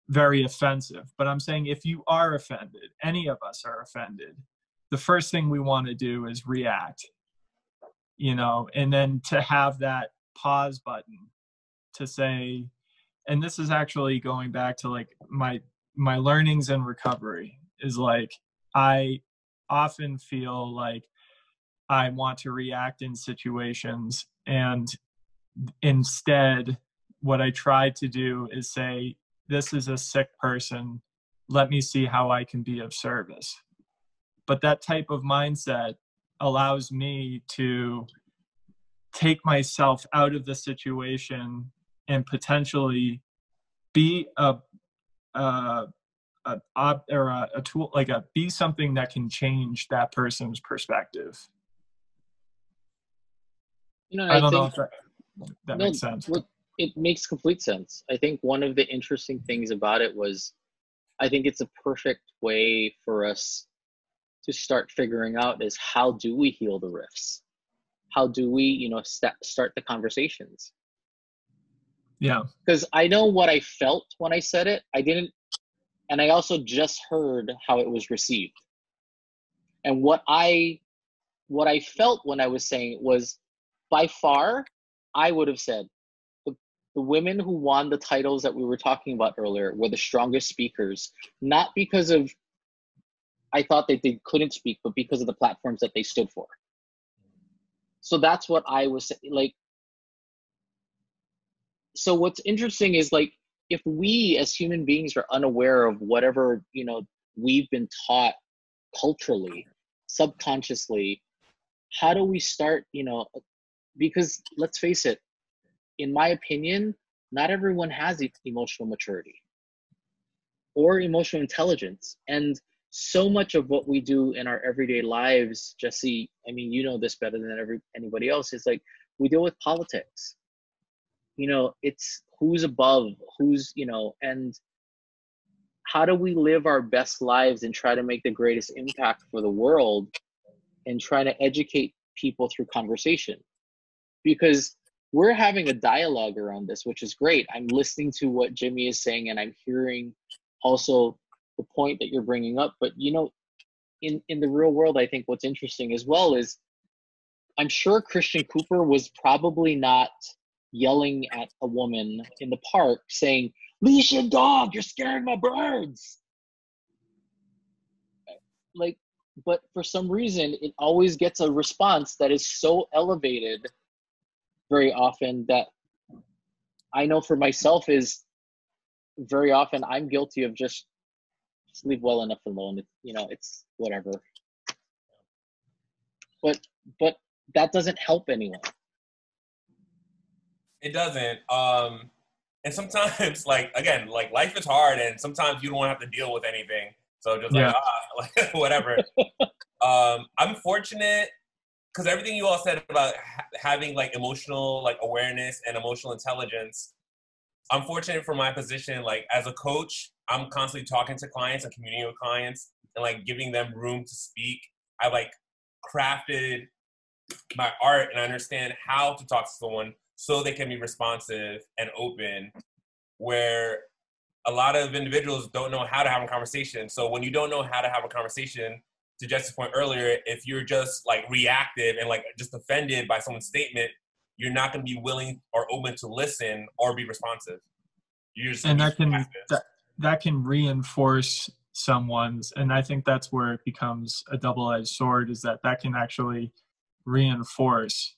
very offensive, but I'm saying if you are offended, any of us are offended, the first thing we want to do is react, and then to have that pause button to say, and this is actually going back to like my learnings in recovery is like, I often feel like I want to react in situations, and instead what I try to do is say, this is a sick person, let me see how I can be of service. But that type of mindset allows me to take myself out of the situation and potentially be a tool, like be something that can change that person's perspective. I don't know if that makes sense. It makes complete sense. I think one of the interesting things about it was, I think it's a perfect way for us to start figuring out is how do we heal the rifts? How do we, start the conversations? Yeah. Because I know what I felt when I said it. And I also just heard how it was received. And what I felt when I was saying it was, by far, I would have said, the women who won the titles that we were talking about earlier were the strongest speakers, not because of I thought that they couldn't speak, but because of the platforms that they stood for. So that's what I was like. So what's interesting is like, if we as human beings are unaware of whatever, we've been taught culturally, subconsciously, how do we start, because let's face it, in my opinion, not everyone has emotional maturity or emotional intelligence. And so much of what we do in our everyday lives, Jesse, I mean, you know this better than anybody else, is like, we deal with politics. It's who's above, who's, and how do we live our best lives and try to make the greatest impact for the world and try to educate people through conversation? Because we're having a dialogue around this, which is great. I'm listening to what Jimmy is saying, and I'm hearing also the point that you're bringing up. But, in the real world, I think what's interesting as well is, I'm sure Christian Cooper was probably not yelling at a woman in the park saying, "Leash your dog, you're scaring my birds." Like, but for some reason, it always gets a response that is so elevated very often that I know for myself is very often I'm guilty of just leave well enough alone. It's whatever. But that doesn't help anyone. It doesn't. And sometimes, like, again, like, life is hard, and sometimes you don't have to deal with anything. So just like whatever. I'm fortunate because everything you all said about having like emotional like awareness and emotional intelligence. I'm fortunate for my position. Like, as a coach, I'm constantly talking to clients and communicating with clients and like giving them room to speak. I like crafted my art and I understand how to talk to someone so they can be responsive and open, where a lot of individuals don't know how to have a conversation. So when you don't know how to have a conversation, to Jesse's point earlier, if you're just like reactive and like just offended by someone's statement, you're not going to be willing or open to listen or be responsive. You're just and that can reinforce someone's, and I think that's where it becomes a double-edged sword, is that can actually reinforce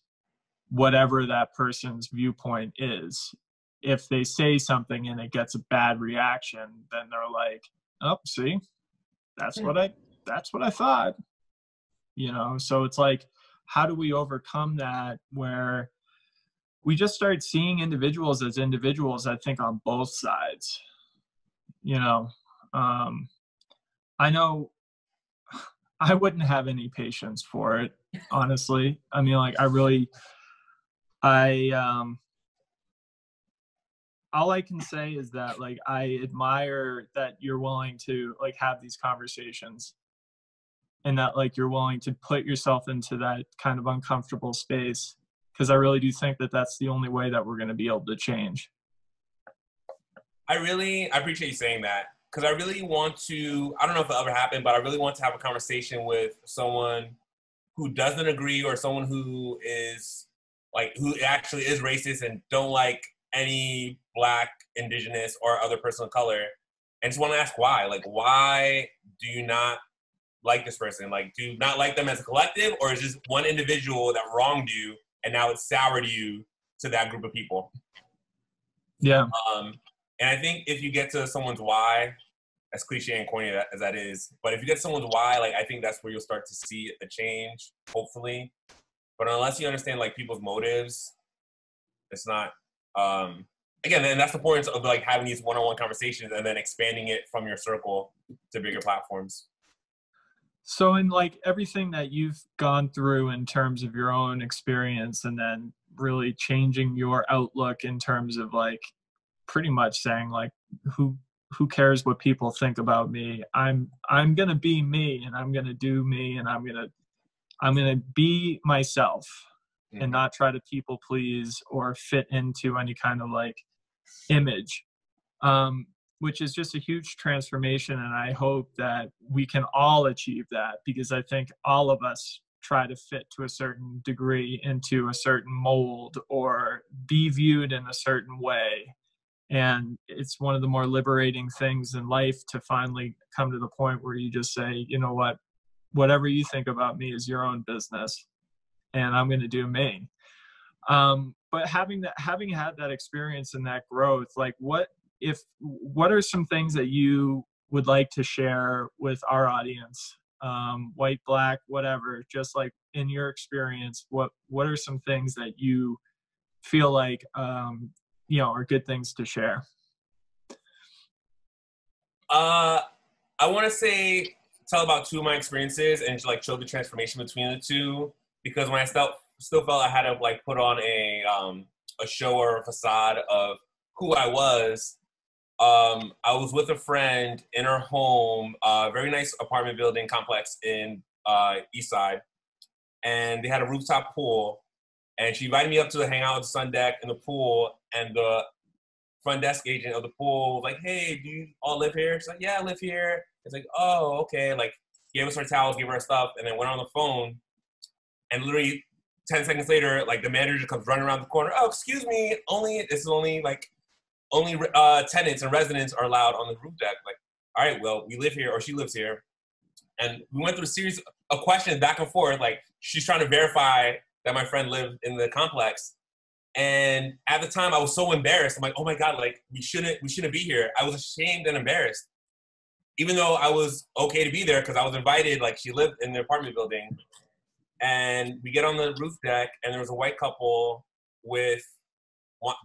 whatever that person's viewpoint is. If they say something and it gets a bad reaction, then they're like, oh, see, that's what I thought, so it's like, how do we overcome that, where we just start seeing individuals as individuals, I think, on both sides. I know I wouldn't have any patience for it, honestly. I mean, like, all I can say is that, like, I admire that you're willing to like have these conversations, and that like you're willing to put yourself into that kind of uncomfortable space, because I really do think that that's the only way that we're going to be able to change. I appreciate you saying that, because I really want to, I don't know if it'll ever happen, but I really want to have a conversation with someone who doesn't agree, or someone who actually is racist and don't like any Black, Indigenous, or other person of color, and just want to ask why. Like, why do you not like this person? Like, do you not like them as a collective, or is just one individual that wronged you and now it's soured you to that group of people? Yeah. And I think if you get to someone's why, as cliche and corny as that is, but if you get someone's why, like, I think that's where you'll start to see a change, hopefully. But unless you understand like people's motives, it's not. Again, and that's the point of like having these one-on-one conversations and then expanding it from your circle to bigger platforms. So in like everything that you've gone through in terms of your own experience, and then really changing your outlook in terms of like pretty much saying like, who cares what people think about me? I'm going to be me, and I'm going to do me, and I'm going to be myself, and not try to people please or fit into any kind of like image, which is just a huge transformation. And I hope that we can all achieve that, because I think all of us try to fit to a certain degree into a certain mold or be viewed in a certain way. And it's one of the more liberating things in life to finally come to the point where you just say, you know what, whatever you think about me is your own business, and I'm going to do me. But having had that experience and that growth, like what are some things that you would like to share with our audience, white, Black, whatever, just like in your experience, what are some things that you feel like, are good things to share? I want to tell about two of my experiences and like show the transformation between the two, because when I still felt I had to like put on a show or a facade of who I was. I was with a friend in her home, a very nice apartment building complex in East Side, and they had a rooftop pool. And she invited me up to hang out with the sun deck in the pool, and the front desk agent of the pool was like, "Hey, do you all live here?" She's like, "Yeah, I live here." It's like, "Oh, okay." Like, gave us our towels, gave her our stuff, and then went on the phone. And literally 10 seconds later, like, the manager just comes running around the corner. "Oh, excuse me, only tenants and residents are allowed on the roof deck." Like, all right, well, we live here, or she lives here. And we went through a series of questions back and forth. Like, she's trying to verify that my friend lived in the complex. And at the time, I was so embarrassed. I'm like, oh my God, like we shouldn't be here. I was ashamed and embarrassed, even though I was okay to be there because I was invited. Like she lived in the apartment building, and we get on the roof deck, and there was a white couple with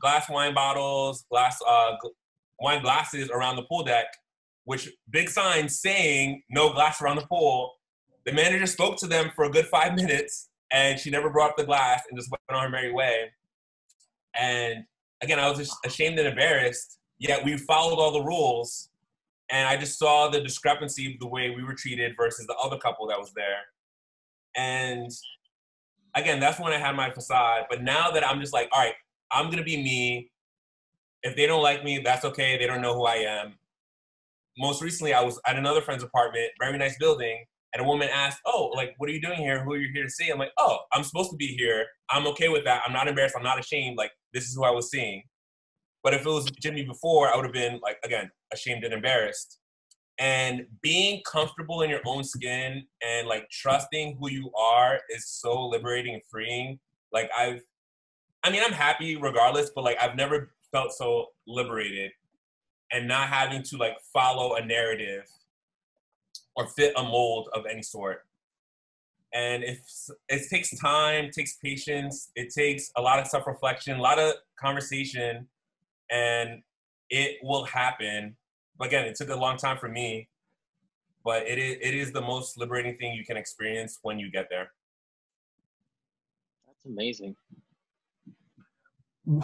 glass wine bottles, wine glasses around the pool deck, which big signs saying no glass around the pool. The manager spoke to them for a good 5 minutes, and she never brought up the glass and just went on her merry way. And again, I was just ashamed and embarrassed, yet we followed all the rules. And I just saw the discrepancy of the way we were treated versus the other couple that was there. And again, that's when I had my facade. But now that I'm just like, all right, I'm going to be me. If they don't like me, that's okay. They don't know who I am. Most recently, I was at another friend's apartment, very nice building. And a woman asked, oh, like, what are you doing here? Who are you here to see? I'm like, oh, I'm supposed to be here. I'm okay with that. I'm not embarrassed. I'm not ashamed. Like, this is who I was seeing. But if it was Jimmy before, I would have been, like, again, ashamed and embarrassed. And being comfortable in your own skin and, like, trusting who you are is so liberating and freeing. Like, I'm happy regardless, but, like, I've never felt so liberated and not having to, like, follow a narrative or fit a mold of any sort. And it takes time, it takes patience, it takes a lot of self-reflection, a lot of conversation, and it will happen. Again, it took a long time for me, but it is the most liberating thing you can experience when you get there. That's amazing.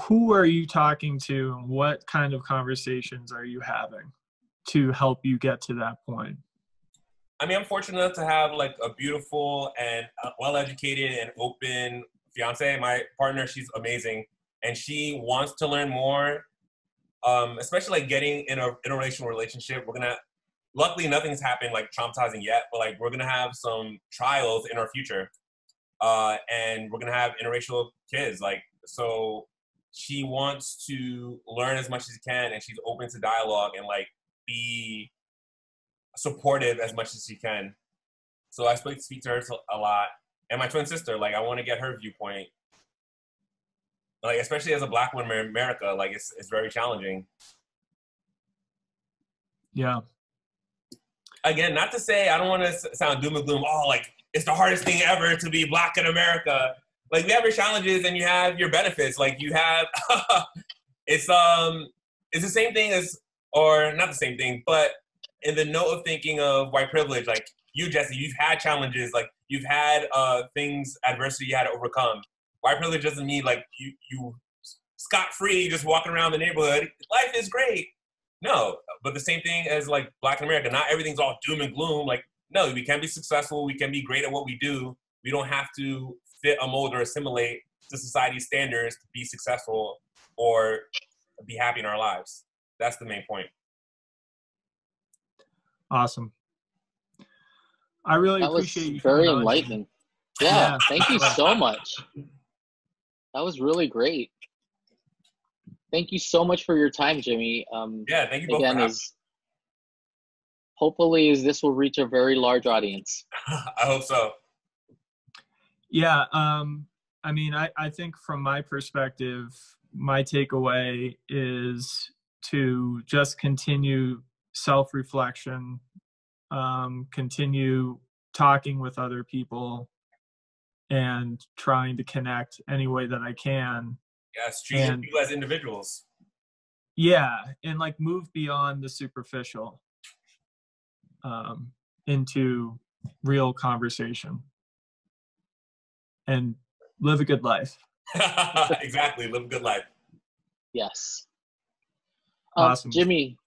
Who are you talking to, and what kind of conversations are you having to help you get to that point? I mean, I'm fortunate enough to have like a beautiful and well-educated and open fiance. My partner, she's amazing, and she wants to learn more, especially like getting in a interracial relationship. Luckily nothing's happened like traumatizing yet, but like we're gonna have some trials in our future, and we're gonna have interracial kids. Like, so she wants to learn as much as she can, and she's open to dialogue and like be supportive as much as she can. So I speak to her a lot. And my twin sister, like, I want to get her viewpoint. Like, especially as a Black woman in America, like, it's very challenging. Yeah. Again, not to say, I don't want to sound doom and gloom, oh, like, it's the hardest thing ever to be Black in America. Like, we have your challenges and you have your benefits. Like, you have, it's the same thing as, or not the same thing, but in the note of thinking of white privilege, like you, Jesse, you've had challenges, like you've had things, adversity you had to overcome. White privilege doesn't mean like you scot-free just walking around the neighborhood. Life is great. No, but the same thing as like Black America. Not everything's all doom and gloom. Like, no, we can be successful. We can be great at what we do. We don't have to fit a mold or assimilate to society's standards to be successful or be happy in our lives. That's the main point. Awesome. I really appreciate you. Very enlightening. Yeah, thank you so much. That was really great. Thank you so much for your time, Jimmy. Yeah, thank you both. Again, hopefully this will reach a very large audience. I hope so. Yeah, I mean, I think from my perspective, my takeaway is to just continue self-reflection, continue talking with other people and trying to connect any way that I can. Yes, treating people as individuals. Yeah, and like move beyond the superficial into real conversation and live a good life. Exactly, live a good life. Yes. Awesome. Jimmy,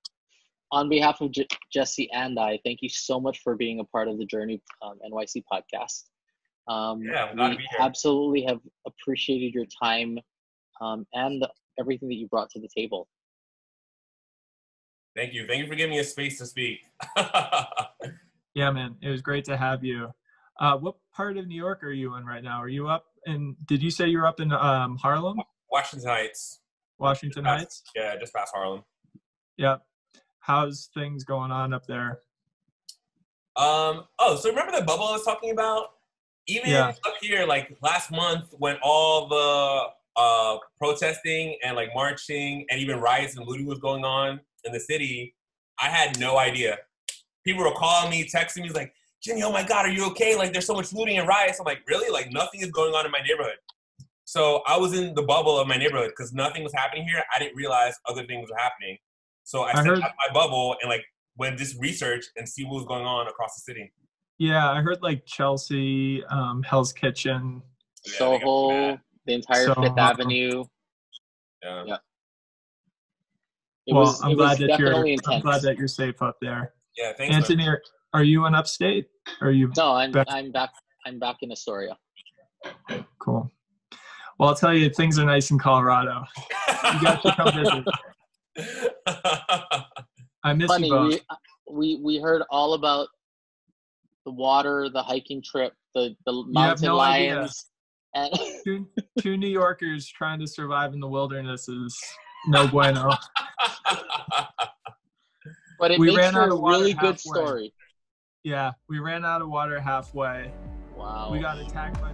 on behalf of Jesse and I, thank you so much for being a part of the Journey NYC podcast. We absolutely have appreciated your time and everything that you brought to the table. Thank you. Thank you for giving me a space to speak. Yeah, man. It was great to have you. What part of New York are you in right now? Are you up in, did you say you're up in Harlem? Washington Heights. Washington Heights? Yeah, just past Harlem. Yep. How's things going on up there? So remember the bubble I was talking about? Even up here, like last month when all the protesting and like marching and even riots and looting was going on in the city, I had no idea. People were calling me, texting me, like, Jimmy, oh my God, are you okay? Like, there's so much looting and riots. I'm like, really? Like, nothing is going on in my neighborhood. So I was in the bubble of my neighborhood because nothing was happening here. I didn't realize other things were happening. So I stepped out my bubble and like went just research and see what was going on across the city. Yeah, I heard like Chelsea, Hell's Kitchen, Soho, the entire Fifth Avenue. Yeah. I'm glad that you're safe up there. Yeah, thanks. Anthony, are you in upstate? Or are you? No, I'm back in Astoria. Cool. Well, I'll tell you, things are nice in Colorado. You guys should come visit. I miss you both. We heard all about the water, the hiking trip, the mountain lions. And two New Yorkers trying to survive in the wilderness is no bueno. But it makes for a really good story. Yeah, we ran out of water halfway. Wow. We got attacked by